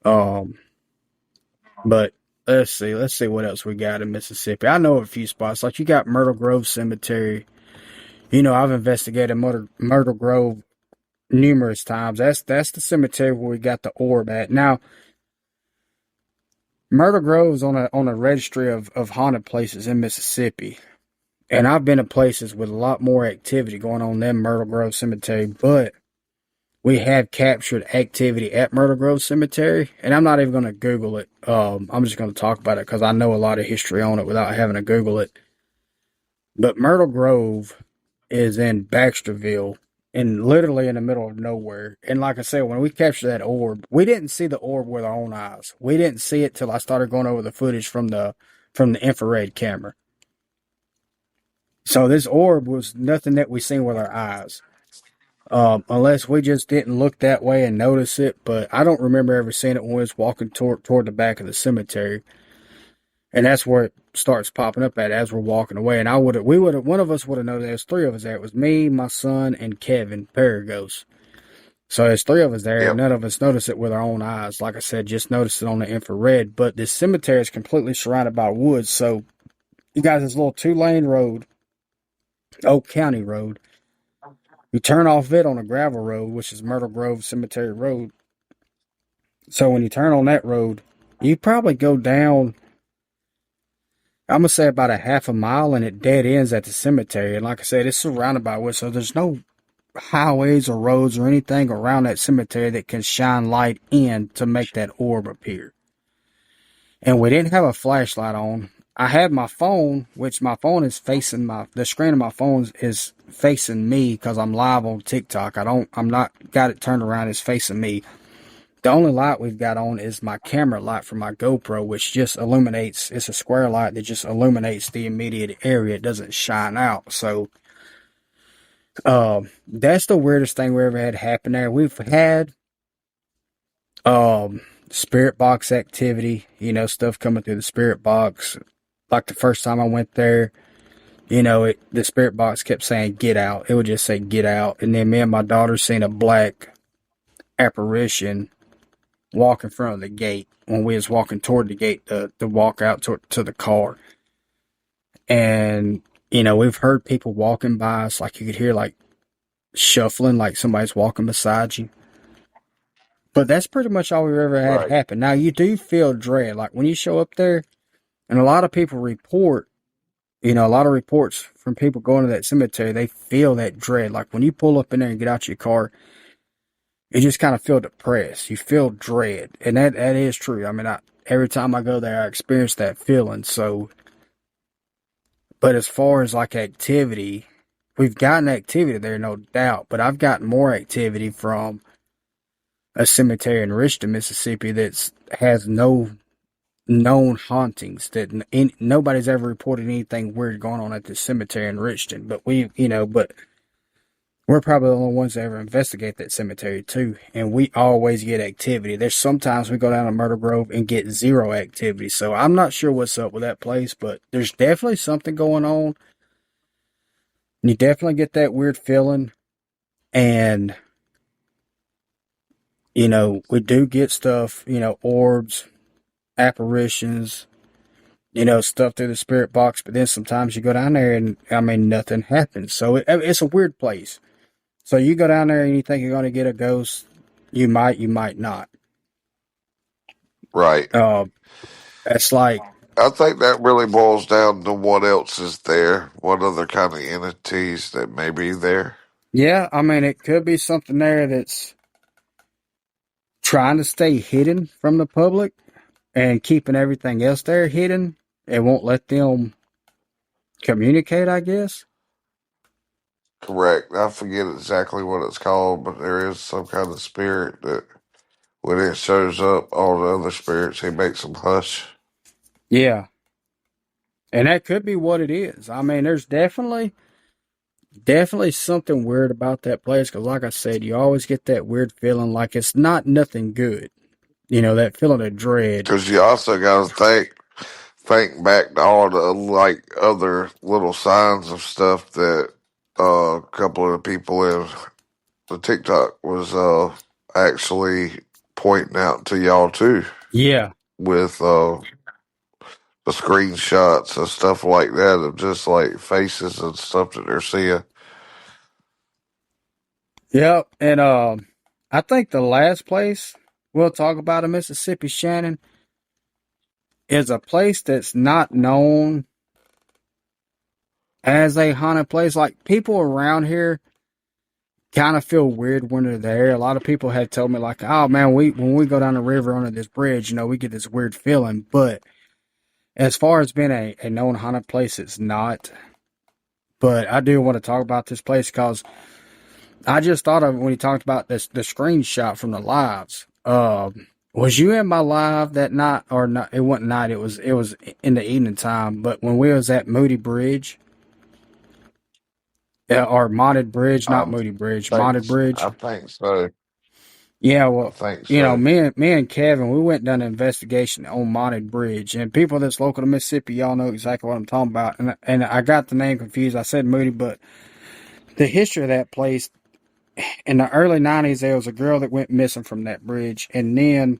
Um, but let's see what else we got in Mississippi. I know a few spots like you got Myrtle Grove Cemetery. I've investigated Myrtle Grove numerous times. That's the cemetery where we got the orb at. Now, Myrtle Grove's on a registry of haunted places in Mississippi. And I've been to places with a lot more activity going on than Myrtle Grove Cemetery, but we have captured activity at Myrtle Grove Cemetery, and I'm not even going to Google it. I'm just going to talk about it because I know a lot of history on it without having to Google it. But Myrtle Grove is in Baxterville, and literally in the middle of nowhere. And like I said, when we captured that orb, we didn't see the orb with our own eyes. We didn't see it till I started going over the footage from the infrared camera. So this orb was nothing that we seen with our eyes. Unless we just didn't look that way and notice it, but I don't remember ever seeing it when we was walking toward the back of the cemetery. And that's where it starts popping up at as we're walking away. And one of us would have known there's three of us there. It was me, my son, and Kevin Paragos. So there's three of us there, and Yep. none of us noticed it with our own eyes. Like I said, just noticed it on the infrared. But this cemetery is completely surrounded by woods. So you got this little 2-lane road, Oak County Road. You turn off it on a gravel road, which is Myrtle Grove Cemetery Road. So when you turn on that road, you probably go down, I'm going to say about a half a mile, and it dead ends at the cemetery. And like I said, it's surrounded by woods, so there's no highways or roads or anything around that cemetery that can shine light in to make that orb appear. And we didn't have a flashlight on. I had my phone, which my phone is facing the screen of my phone is facing me because I'm live on TikTok. I'm not got it turned around, it's facing me. The only light we've got on is my camera light from my GoPro, which just illuminates, it's a square light that just illuminates the immediate area. It doesn't shine out. So, that's the weirdest thing we ever had happen there. We've had, spirit box activity, stuff coming through the spirit box. Like the first time I went there, you know, the spirit box kept saying "get out." It would just say "get out," and then me and my daughter seen a black apparition walk in front of the gate when we was walking toward the gate to walk out to the car. And you know, we've heard people walking by us, like you could hear like shuffling, like somebody's walking beside you. But that's pretty much all we've ever had Right. happen. Now you do feel dread, like when you show up there, and a lot of people report. You know, a lot of reports from people going to that cemetery, they feel that dread. Like when you pull up in there and get out your car, you just kind of feel depressed. You feel dread. And that is true. I mean, every time I go there, I experience that feeling. So, but as far as like activity, we've gotten activity there, no doubt. But I've gotten more activity from a cemetery in Richton, Mississippi that has no known hauntings, that nobody's ever reported anything weird going on at the cemetery in Richton. But but we're probably the only ones that ever investigate that cemetery too. And we always get activity. There's sometimes we go down to Myrtle Grove and get zero activity. So I'm not sure what's up with that place, but there's definitely something going on. You definitely get that weird feeling. And, you know, we do get stuff, you know, orbs, apparitions, you know, stuff through the spirit box, but then sometimes you go down there and, I mean, nothing happens. So it's a weird place. So you go down there and you think you're going to get a ghost, you might not. Right. It's like, I think that really boils down to what else is there, what other kind of entities that may be there. yeah, I mean, it could be something there that's trying to stay hidden from the public and keeping everything else there hidden. It won't let them communicate, I guess. Correct. I forget exactly what it's called, but there is some kind of spirit that when it shows up, all the other spirits, he makes them hush. Yeah. And that could be what it is. I mean, there's definitely something weird about that place because, like I said, you always get that weird feeling like it's not nothing good. You know, that feeling of dread. Because you also got to think back to all the like other little signs of stuff that a couple of the people in the TikTok was actually pointing out to y'all too Yeah. with the screenshots and stuff like that of just like faces and stuff that they're seeing. Yep. And I think the last place we'll talk about in Mississippi, Shannon, is a place that's not known as a haunted place. Like people around here kind of feel weird when they're there. A lot of people have told me like, "Oh man, when we go down the river under this bridge, you know, we get this weird feeling." But as far as being a known haunted place, it's not. But I do want to talk about this place because I just thought of it when he talked about this the screenshot from the lives. Was you in my live that night or not? It wasn't night. It was in the evening time. But when we was at Moody Bridge, or Modded Bridge, not Um, Moody Bridge, think Modded Bridge. I think so. Yeah, I well, think you know, so. me and Kevin, we went down an investigation on Modded Bridge, and people that's local to Mississippi, y'all know exactly what I'm talking about. And I got the name confused. I said Moody, but the history of that place in the early '90s, there was a girl that went missing from that bridge, and then,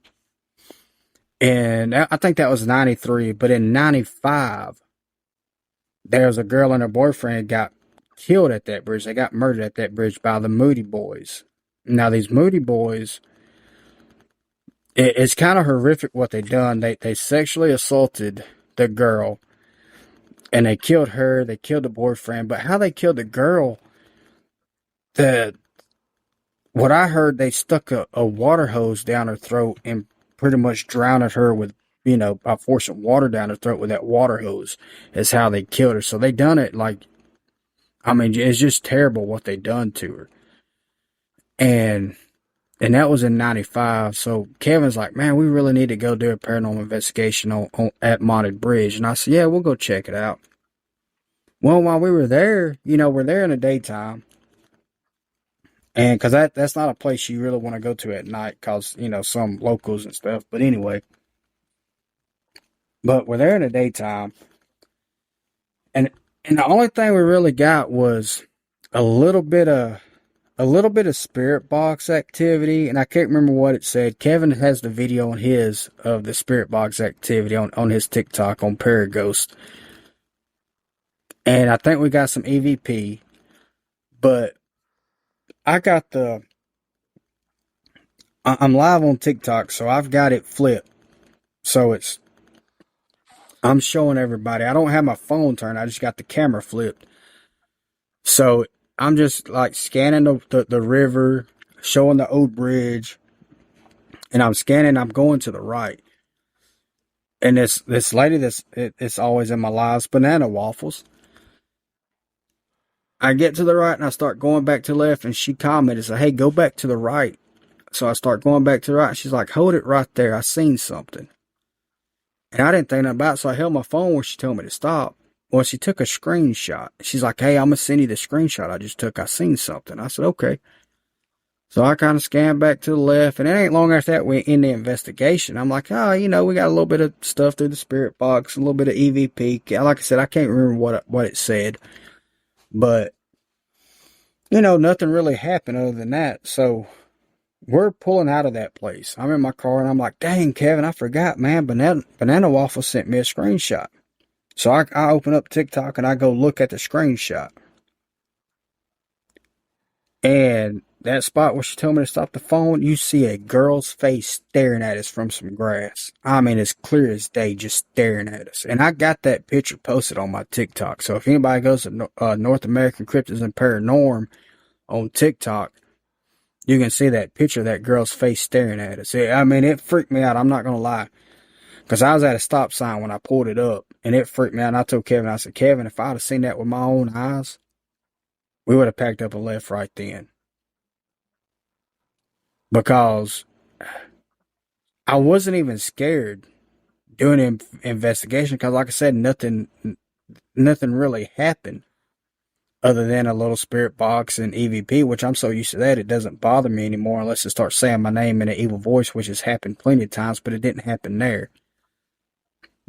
and I think that was '93, but in '95, there was a girl and her boyfriend got killed at that bridge. They got murdered at that bridge by the Moody Boys. Now, these Moody Boys, it's kind of horrific what they done. They sexually assaulted the girl, and they killed her. They killed the boyfriend. But how they killed the girl, the what I heard, they stuck a water hose down her throat and pretty much drowned her with, you know, by forcing water down her throat with that water hose. Is how they killed her. So they done it like, I mean, it's just terrible what they done to her. And that was in '95. So Kevin's like, man, we really need to go do a paranormal investigation on at Modded Bridge. And I said, yeah, we'll go check it out. Well, while we were there, you know, we're there in the daytime. And because that's not a place you really want to go to at night because, you know, some locals and stuff. But anyway, but we're there in the daytime. and and the only thing we really got was a little bit of spirit box activity, and I can't remember what it said. Kevin has the video on his of the spirit box activity on his TikTok on Paraghost, and I think we got some EVP, but I got I'm live on TikTok, so I've got it flipped, so I'm showing everybody. I don't have my phone turned. I just got the camera flipped. So I'm just like scanning the river, showing the old bridge, and I'm scanning. I'm going to the right, and this lady it's always in my lives, Banana Waffles. I get to the right and I start going back to the left, and she commented, said, "Hey, go back to the right." So I start going back to the right. She's like, "Hold it right there. I seen something." And I didn't think nothing about it, so I held my phone where she told me to stop. Well, she took a screenshot. She's like, "Hey, I'm going to send you the screenshot I just took. I seen something." I said, "Okay." So I kind of scanned back to the left, and it ain't long after that we in the investigation. I'm like, "Oh, we got a little bit of stuff through the spirit box, a little bit of EVP." Like I said, I can't remember what it said, but, nothing really happened other than that. So we're pulling out of that place. I'm in my car, and I'm like, "Dang, Kevin, I forgot, man. Banana Waffle sent me a screenshot." So I open up TikTok, and I go look at the screenshot. And that spot where she told me to stop the phone, you see a girl's face staring at us from some grass. I mean, as clear as day, just staring at us. And I got that picture posted on my TikTok. So if anybody goes to N.American Cryptids and Paranormal on TikTok, you can see that picture of that girl's face staring at us. I mean, it freaked me out. I'm not going to lie. Because I was at a stop sign when I pulled it up. And it freaked me out. And I told Kevin, I said, "Kevin, if I'd have seen that with my own eyes, we would have packed up and left right then." Because I wasn't even scared doing an investigation. Because like I said, nothing really happened. Other than a little spirit box and EVP, which I'm so used to that, it doesn't bother me anymore unless it starts saying my name in an evil voice, which has happened plenty of times, but it didn't happen there.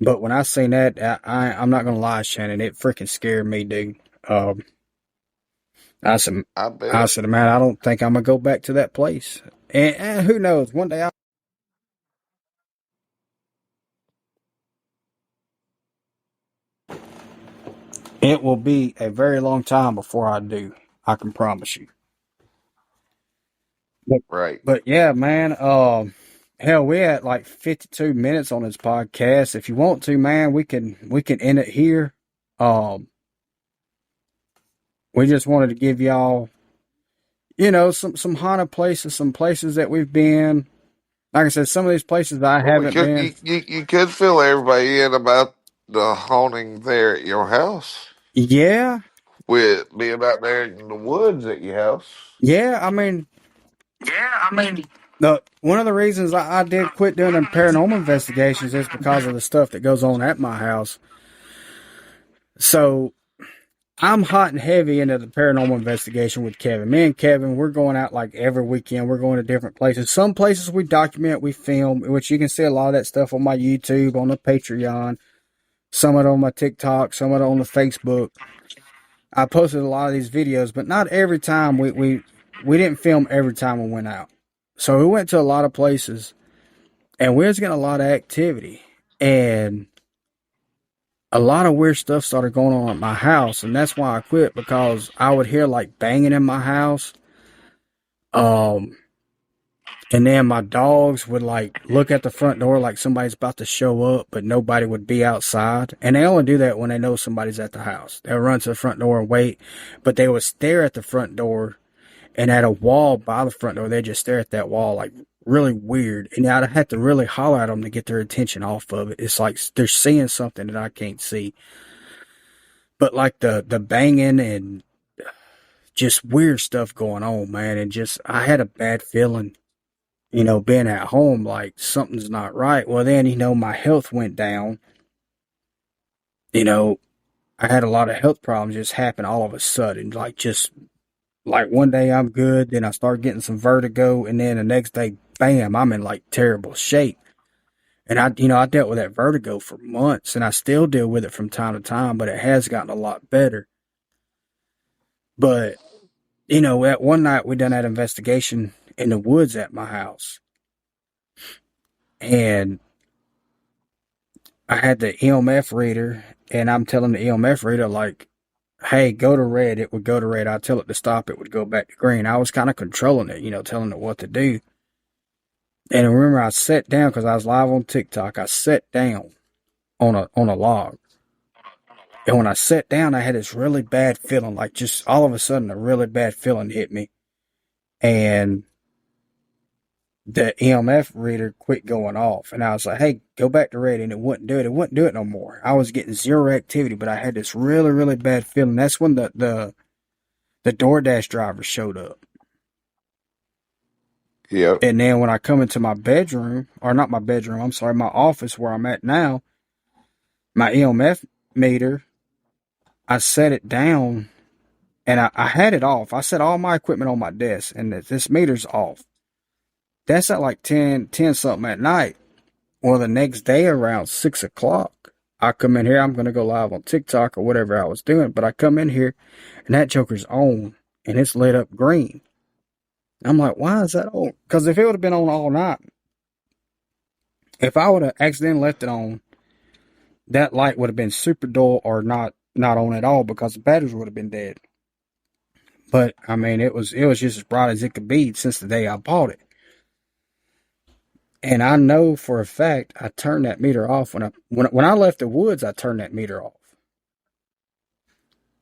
But when I seen that, I'm not going to lie, Shannon, it freaking scared me, dude. I said, I bet. "Man, I don't think I'm going to go back to that place." And who knows, one day it will be a very long time before I do. I can promise you. But, Right. but yeah, man. Hell, we at like 52 minutes on this podcast. If you want to, man, we can end it here. We just wanted to give y'all, some haunted places, some places that we've been. Like I said, some of these places I Well, we haven't could been. you could fill everybody in about the haunting there at your house Yeah, with being out there in the woods at your house. yeah. I mean, one of the reasons I did quit doing them paranormal investigations is because of the stuff that goes on at my house. So I'm hot and heavy into the paranormal investigation with Kevin. Me and Kevin, we're going out like every weekend. We're going to different places. Some places we document, we film, which you can see a lot of that stuff on my YouTube, on the Patreon, some of it on my TikTok, some of it on the Facebook. I posted a lot of these videos, but not every time we didn't film every time we went out. So we went to a lot of places, and we was getting a lot of activity, and a lot of weird stuff started going on at my house, and that's why I quit, because I would hear like banging in my house. And then my dogs would like look at the front door like somebody's about to show up, but nobody would be outside. And they only do that when they know somebody's at the house. They'll run to the front door and wait, but they would stare at the front door, and at a wall by the front door, they just stare at that wall like really weird. And I'd have to really holler at them to get their attention off of it. It's like they're seeing something that I can't see. But like the banging and just weird stuff going on, man. And just, I had a bad feeling, being at home, like something's not right. Well, then, my health went down. I had a lot of health problems just happen all of a sudden. Like, just like one day I'm good, then I start getting some vertigo, and then the next day, bam, I'm in like terrible shape. And I dealt with that vertigo for months, and I still deal with it from time to time, but it has gotten a lot better. But, at one night we done that investigation in the woods at my house, and I had the EMF reader, and I'm telling the EMF reader, like, hey, go to red. It would go to red. I tell it to stop. It would go back to green. I was kind of controlling it, telling it what to do. And I remember I sat down because I was live on TikTok. I sat down on a log. And when I sat down, I had this really bad feeling, like just all of a sudden a really bad feeling hit me. And the EMF reader quit going off. And I was like, hey, go back to red. And it wouldn't do it. It wouldn't do it no more. I was getting zero activity, but I had this really, really bad feeling. That's when the DoorDash driver showed up. Yep. And then when I come into my bedroom, or not my bedroom, I'm sorry, my office where I'm at now, my EMF meter, I set it down and I had it off. I set all my equipment on my desk and this meter's off. That's at like 10 something at night. Well, the next day around 6 o'clock, I come in here. I'm going to go live on TikTok or whatever I was doing. But I come in here and that joker's on and it's lit up green. I'm like, why is that on? Because if it would have been on all night, if I would have accidentally left it on, that light would have been super dull or not on at all because the batteries would have been dead. But I mean, it was just as bright as it could be since the day I bought it. And I know for a fact I turned that meter off when I left the woods. I turned that meter off,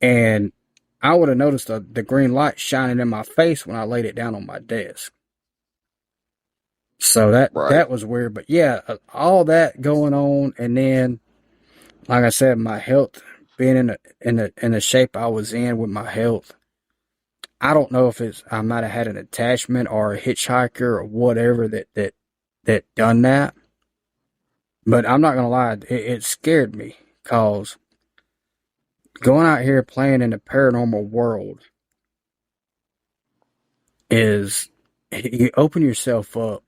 and I would have noticed the green light shining in my face when I laid it down on my desk. So that was weird. But yeah, all that going on, and then, like I said, my health being in the shape I was in with my health. I don't know if I might have had an attachment or a hitchhiker or whatever that done that. But I'm not gonna lie, it scared me because going out here playing in the paranormal world is you open yourself up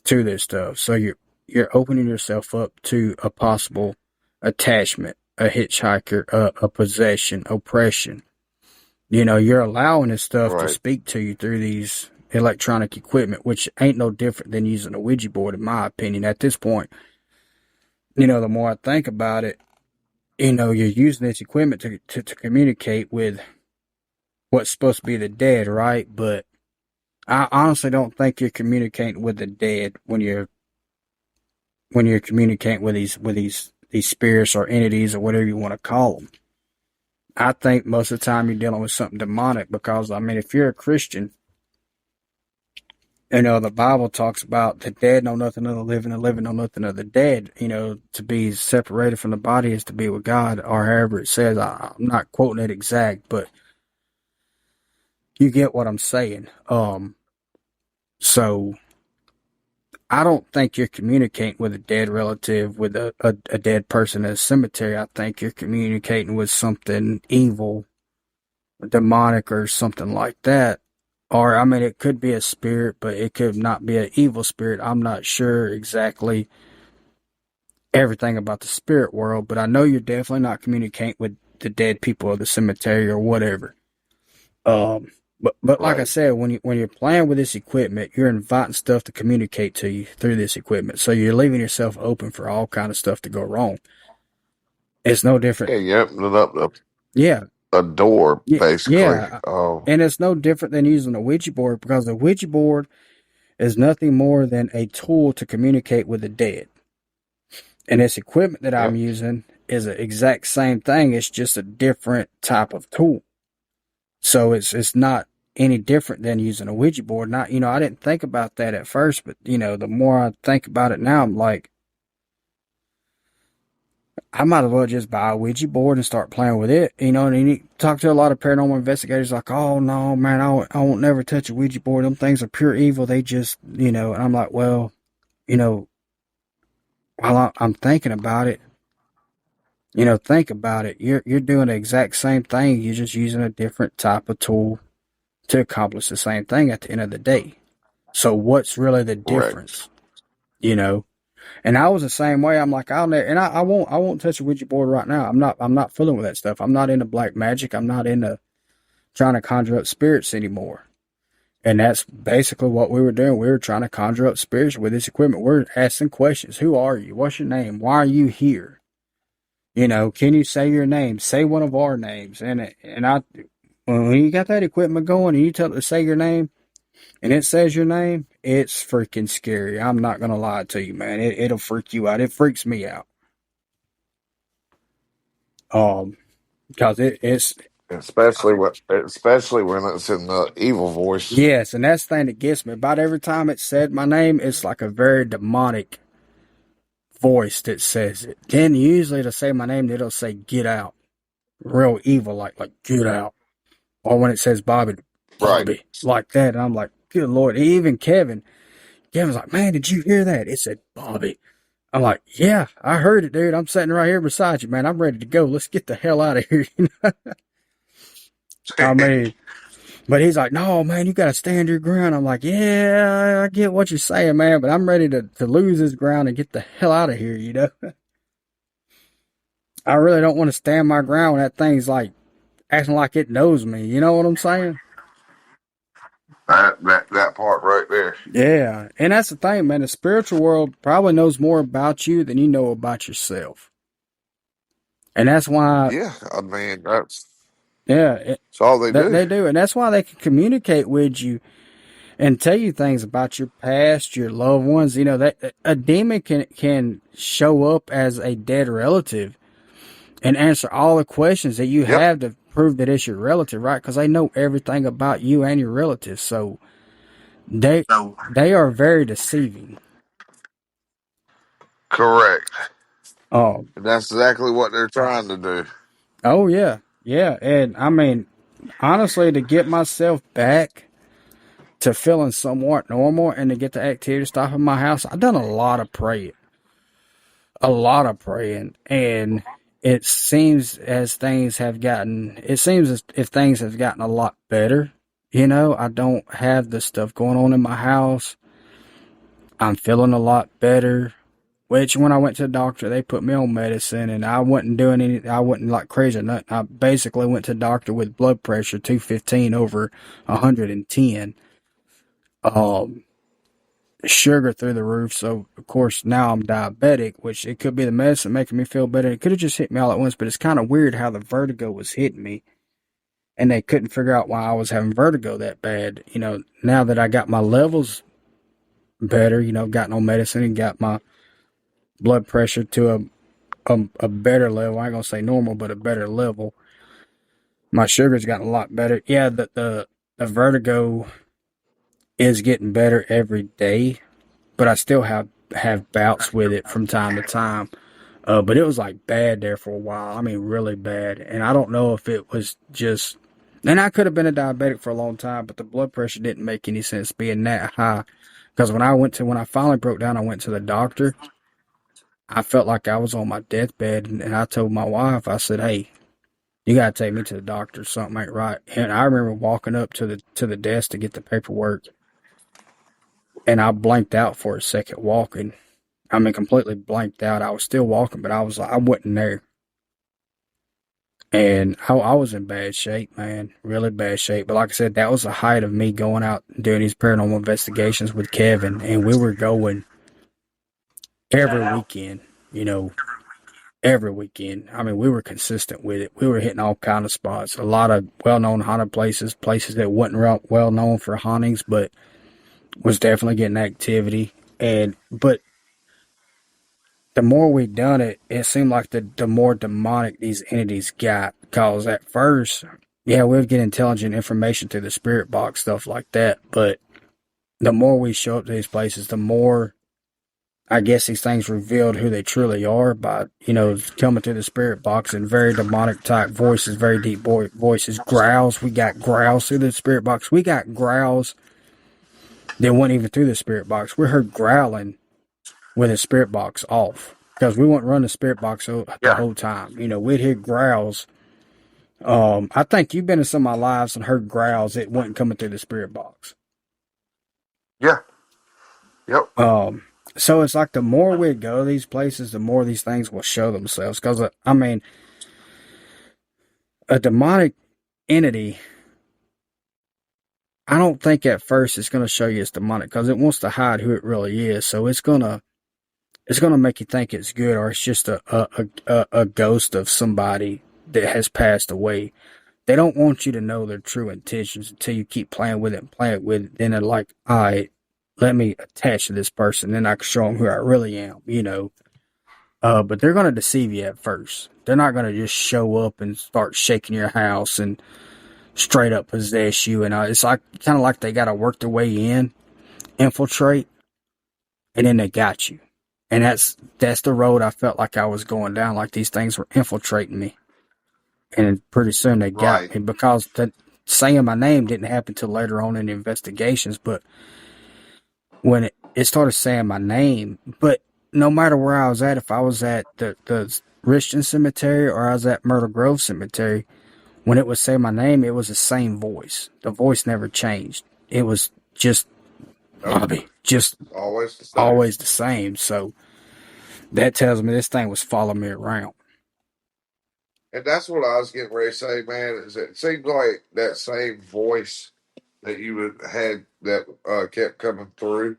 to this stuff. So you're opening yourself up to a possible attachment, a hitchhiker, a possession, oppression. You're allowing this stuff to speak to you through these electronic equipment, which ain't no different than using a Ouija board, in my opinion. At this point, the more I think about it, you're using this equipment to communicate with what's supposed to be the dead, right? But I honestly don't think you're communicating with the dead when you're communicating with these spirits or entities or whatever you want to call them. I think most of the time you're dealing with something demonic because, I mean, if you're a Christian, the Bible talks about the dead know nothing of the living, the living know nothing of the dead. To be separated from the body is to be with God, or however it says. I'm not quoting it exact, but you get what I'm saying. So I don't think you're communicating with a dead relative, with a dead person in a cemetery. I think you're communicating with something evil, demonic, or something like that. Or, I mean, it could be a spirit, but it could not be an evil spirit. I'm not sure exactly everything about the spirit world, but I know you're definitely not communicating with the dead people of the cemetery or whatever. But like I said, when you're playing with this equipment, you're inviting stuff to communicate to you through this equipment. So you're leaving yourself open for all kind of stuff to go wrong. It's no different. Yeah, you opening up Yeah. a door, basically. Yeah. And it's no different than using a Ouija board, because the Ouija board is nothing more than a tool to communicate with the dead. And this equipment that I'm using is the exact same thing. It's just a different type of tool. So it's not any different than using a Ouija board. Not, I didn't think about that at first, but the more I think about it now, I'm like, I might as well just buy a Ouija board and start playing with it. And you talk to a lot of paranormal investigators like, oh no, man, I won't never touch a Ouija board. Them things are pure evil. They just, and I'm like, well, while I'm thinking about it, think about it. You're doing the exact same thing. You're just using a different type of tool to accomplish the same thing at the end of the day. So what's really the difference? And I was the same way. I'm like, I'll never, and I won't touch a Ouija board right now. I'm not fooling with that stuff. I'm not into black magic. I'm not into trying to conjure up spirits anymore. And that's basically what we were doing. We were trying to conjure up spirits with this equipment. We're asking questions. Who are you? What's your name? Why are you here? You know, can you say your name? Say one of our names. When you got that equipment going and you tell it to say your name and it says your name, it's freaking scary. I'm not going to lie to you, man. It'll freak you out. It freaks me out. Because it's, especially when it's in the evil voice. yes, and that's the thing that gets me. About every time it said my name, it's like a very demonic voice that says it. Then usually to say my name, it'll say get out. Real evil, like get out. Or when it says Bobby, Right. Bobby, like that. And I'm like, good Lord. Even Kevin's like, man, did you hear that? It said Bobby. I'm like, yeah, I heard it, dude. I'm sitting right here beside you, man. I'm ready to go. Let's get the hell out of here. I mean, but he's like, no, man, you got to stand your ground. I'm like, yeah, I get what you're saying, man, but I'm ready to lose this ground and get the hell out of here, you know? I really don't want to stand my ground when that thing's like acting like it knows me. You know what I'm saying? That part right there. Yeah. And that's the thing, man. The spiritual world probably knows more about you than you know about yourself. And that's why, Yeah, I mean that's yeah, that's all they do. they do. And that's why they can communicate with you and tell you things about your past, your loved ones. You know, that a demon can show up as a dead relative and answer all the questions that you Yep. have to prove that it's your relative, right? Because they know everything about you and your relatives. So they are very deceiving. Correct. Oh, And that's exactly what they're trying to do. oh yeah, yeah. And I mean, honestly, to get myself back to feeling somewhat normal and to get the activity stuff in my house, I've done a lot of praying, and it seems it seems as if things have gotten a lot better. You know, I don't have the stuff going on in my house. I'm feeling a lot better. Which when I went to the doctor, they put me on medicine, and I wasn't doing I wasn't like crazy or nothing. I basically went to the doctor with blood pressure 215 over 110. Um, Sugar through the roof. So of course now I'm diabetic, which it could be the medicine making me feel better. It could have just hit me all at once, but it's kind of weird how the vertigo was hitting me, and they couldn't figure out why I was having vertigo that bad. You know, now that I got my levels better, you know, got no medicine and got my blood pressure to a better level. I ain't gonna say normal, but a better level. My sugar's gotten a lot better. Yeah, the vertigo is getting better every day, but I still have bouts with it from time to time. But it was like bad there for a while. I mean, really bad. And I don't know if it was just, and I could have been a diabetic for a long time, but the blood pressure didn't make any sense being that high. Because when I finally broke down, I went to the doctor. I felt like I was on my deathbed, and I told my wife, I said, "Hey, you gotta take me to the doctor. Something ain't right." And I remember walking up to the desk to get the paperwork, and I blanked out for a second walking. I mean, completely blanked out. I was still walking, but I wasn't there. And I was in bad shape, man. Really bad shape. But like I said, that was the height of me going out and doing these paranormal investigations with Kevin. And we were going every weekend, you know, every weekend. I mean, we were consistent with it. We were hitting all kind of spots. A lot of well-known haunted places that wasn't well known for hauntings, but was definitely getting activity. But the more we done it, it seemed like the more demonic these entities got. Because at first, yeah, we would get intelligent information through the spirit box, stuff like that. But the more we show up to these places, the more, I guess, these things revealed who they truly are by, you know, coming through the spirit box in very demonic type voices, very deep voices, growls. We got growls through the spirit box. We got growls that weren't even through the spirit box. We heard growling with the spirit box off, because we wouldn't run the spirit box the Yeah. whole time. You know, we'd hear growls. I think you've been in some of my lives and heard growls that wasn't coming through the spirit box. Yeah. Yep. So it's like the more we go to these places, the more these things will show themselves. Because, I mean, a demonic entity, I don't think at first it's going to show you it's demonic because it wants to hide who it really is. So it's gonna make you think it's good, or it's just a ghost of somebody that has passed away. They don't want you to know their true intentions until you keep playing with it and playing with it. Then they're like, all right, let me attach to this person. Then I can show them who I really am, you know. But they're going to deceive you at first. They're not going to just show up and start shaking your house and straight up possess you. And it's like kind of like they got to work their way in, infiltrate, and then they got you. And that's the road I felt like I was going down. Like these things were infiltrating me, and pretty soon they got Right. me because saying my name didn't happen till later on in the investigations. But when it started saying my name, but no matter where I was at, if I was at the Richton Cemetery or I was at Myrtle Grove Cemetery, when it would say my name, it was the same voice. The voice never changed. It was just Bobby, just Always the same. always the same. So that tells me this thing was following me around. And that's what I was getting ready to say, man. Is it seems like that same voice that you had that kept coming through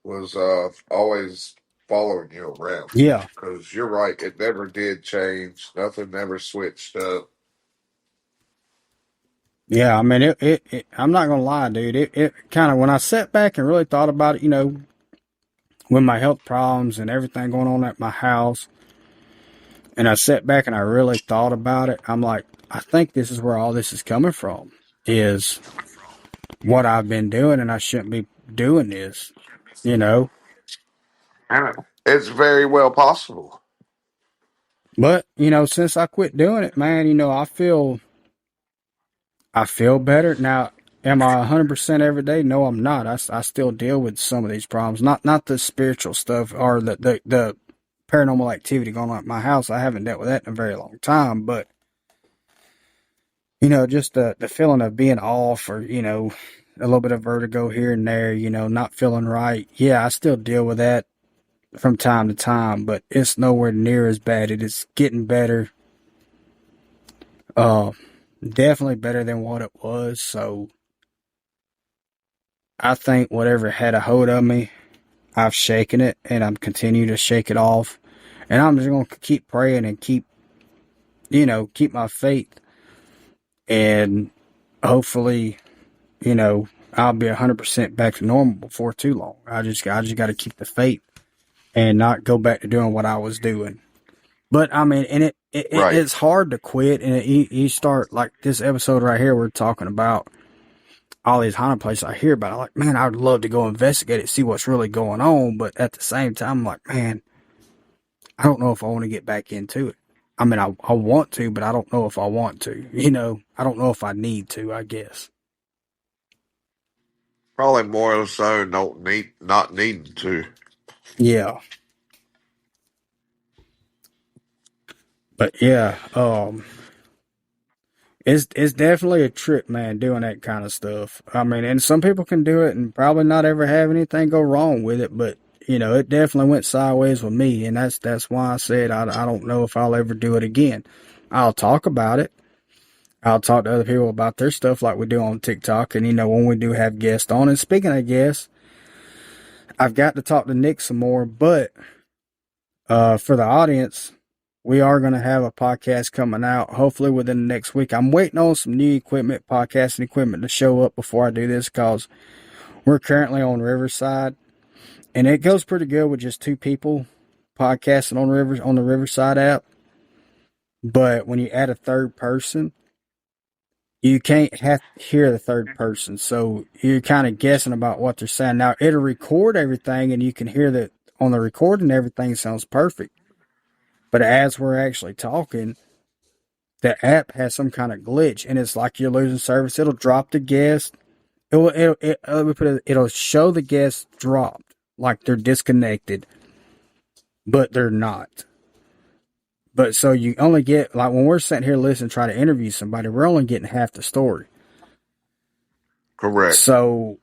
was always following you around. Yeah, Because you're right, it never did change. Nothing never switched up. yeah. I mean, I'm not gonna lie, dude. It kind of when I sat back and really thought about it, you know, with my health problems and everything going on at my house, and I sat back and I really thought about it. I'm like, I think this is where all this is coming from. Is what I've been doing, and I shouldn't be doing this. You know, And it's very well possible. but you know, since I quit doing it, man, you know, I feel better now. Am I 100% every day? No, I'm not. I still deal with some of these problems. Not the spiritual stuff or the paranormal activity going on at my house. I haven't dealt with that in a very long time. But you know, just the feeling of being off, or you know, a little bit of vertigo here and there. You know, not feeling right. Yeah, I still deal with that from time to time, but it's nowhere near as bad. It is getting better. Uh, Definitely better than what it was. So I think whatever had a hold of me, I've shaken it, and I'm continuing to shake it off. And I'm just going to keep praying and keep, you know, keep my faith. And hopefully, you know, I'll be 100% back to normal before too long. I just got to keep the faith and not go back to doing what I was doing. But I mean, and Right. it's hard to quit. And you start like this episode right here, we're talking about all these haunted places I hear about. I'm like, man, I'd love to go investigate it, see what's really going on. But at the same time, I'm like, man, I don't know if I want to get back into it. I mean, I want to, but I don't know if I want to. You know, I don't know if I need to, I guess. Probably more so not needing to. Yeah. But yeah, it's definitely a trip, man, doing that kind of stuff. I mean, and some people can do it and probably not ever have anything go wrong with it, but you know, it definitely went sideways with me, and that's why I said I don't know if I'll ever do it again. I'll talk about it. I'll talk to other people about their stuff like we do on TikTok, and you know, when we do have guests on. And speaking of guests, I've got to talk to Nick some more, but for the audience, we are going to have a podcast coming out hopefully within the next week. I'm waiting on some new equipment, podcasting equipment to show up before I do this because we're currently on Riverside, and it goes pretty good with just two people podcasting on the Riverside app. But when you add a third person, you can't hear the third person, so you're kind of guessing about what they're saying. Now it'll record everything, and you can hear that on the recording. Everything sounds perfect, but as we're actually talking, the app has some kind of glitch, and it's like you're losing service. It'll drop the guest. It'll show the guest dropped, like they're disconnected, but they're not. But so you only get, like when we're sitting here listening, try to interview somebody, we're only getting half the story. Correct. So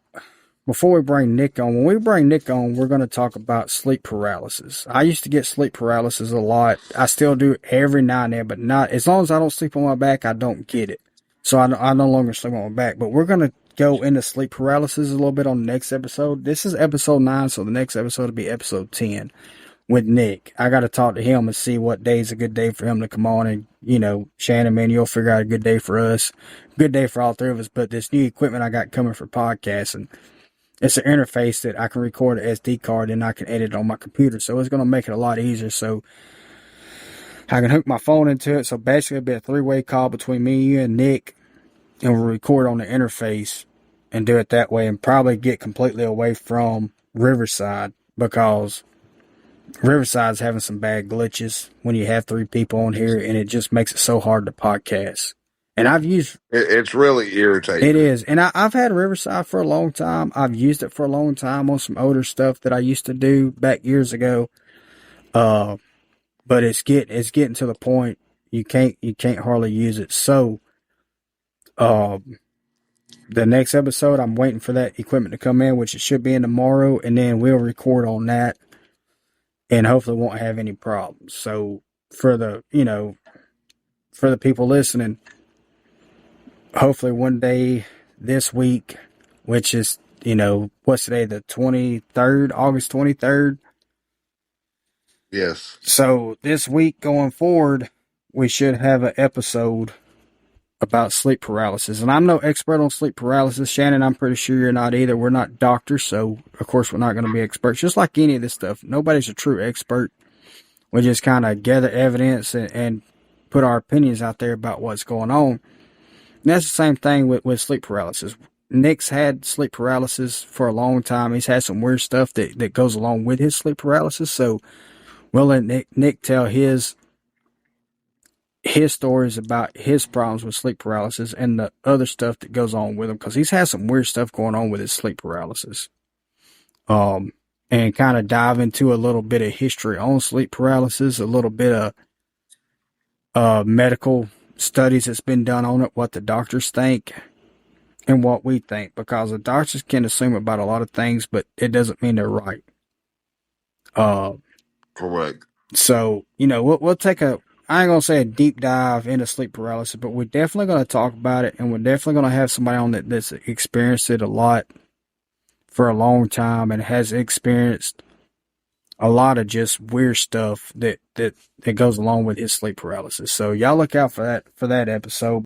before we bring Nick on, when we bring Nick on, we're going to talk about sleep paralysis. I used to get sleep paralysis a lot. I still do every now and then, but not as long as I don't sleep on my back, I don't get it. So I no longer sleep on my back. But we're going to go into sleep paralysis a little bit on the next episode. This is episode 9, so the next episode will be episode 10 with Nick. I got to talk to him and see what day is a good day for him to come on. And, you know, Shannon, man, you'll figure out a good day for us. Good day for all three of us. But this new equipment I got coming for podcasting, it's an interface that I can record an SD card and I can edit it on my computer. So it's going to make it a lot easier. So I can hook my phone into it. So basically it'll be a 3-way call between me, you, and Nick. And we'll record on the interface and do it that way, and probably get completely away from Riverside, because Riverside's having some bad glitches when you have 3 people on here, and it just makes it so hard to podcast. And I've used It's really irritating. it is, and I've had Riverside for a long time. I've used it for a long time on some older stuff that I used to do back years ago. But it's getting to the point you can't hardly use it. So the next episode, I'm waiting for that equipment to come in, which it should be in tomorrow, and then we'll record on that, and hopefully won't have any problems. So for the people listening, hopefully one day this week, which is, what's today, the 23rd, August 23rd. Yes. So this week going forward, we should have an episode about sleep paralysis. And I'm no expert on sleep paralysis. Shannon, I'm pretty sure you're not either. We're not doctors, so of course we're not going to be experts. Just like any of this stuff, nobody's a true expert. We just kind of gather evidence and put our opinions out there about what's going on. And that's the same thing with sleep paralysis. Nick's had sleep paralysis for a long time. He's had some weird stuff that goes along with his sleep paralysis. So we'll let Nick tell his stories about his problems with sleep paralysis and the other stuff that goes on with him, because he's had some weird stuff going on with his sleep paralysis. And kind of dive into a little bit of history on sleep paralysis, a little bit of medical studies that's been done on it, what the doctors think and what we think, because the doctors can assume about a lot of things, but it doesn't mean they're right. Correct. So, we'll take I ain't going to say a deep dive into sleep paralysis, but we're definitely going to talk about it, and we're definitely going to have somebody on that's experienced it a lot for a long time and has experienced a lot of just weird stuff that goes along with his sleep paralysis. So y'all look out for that episode.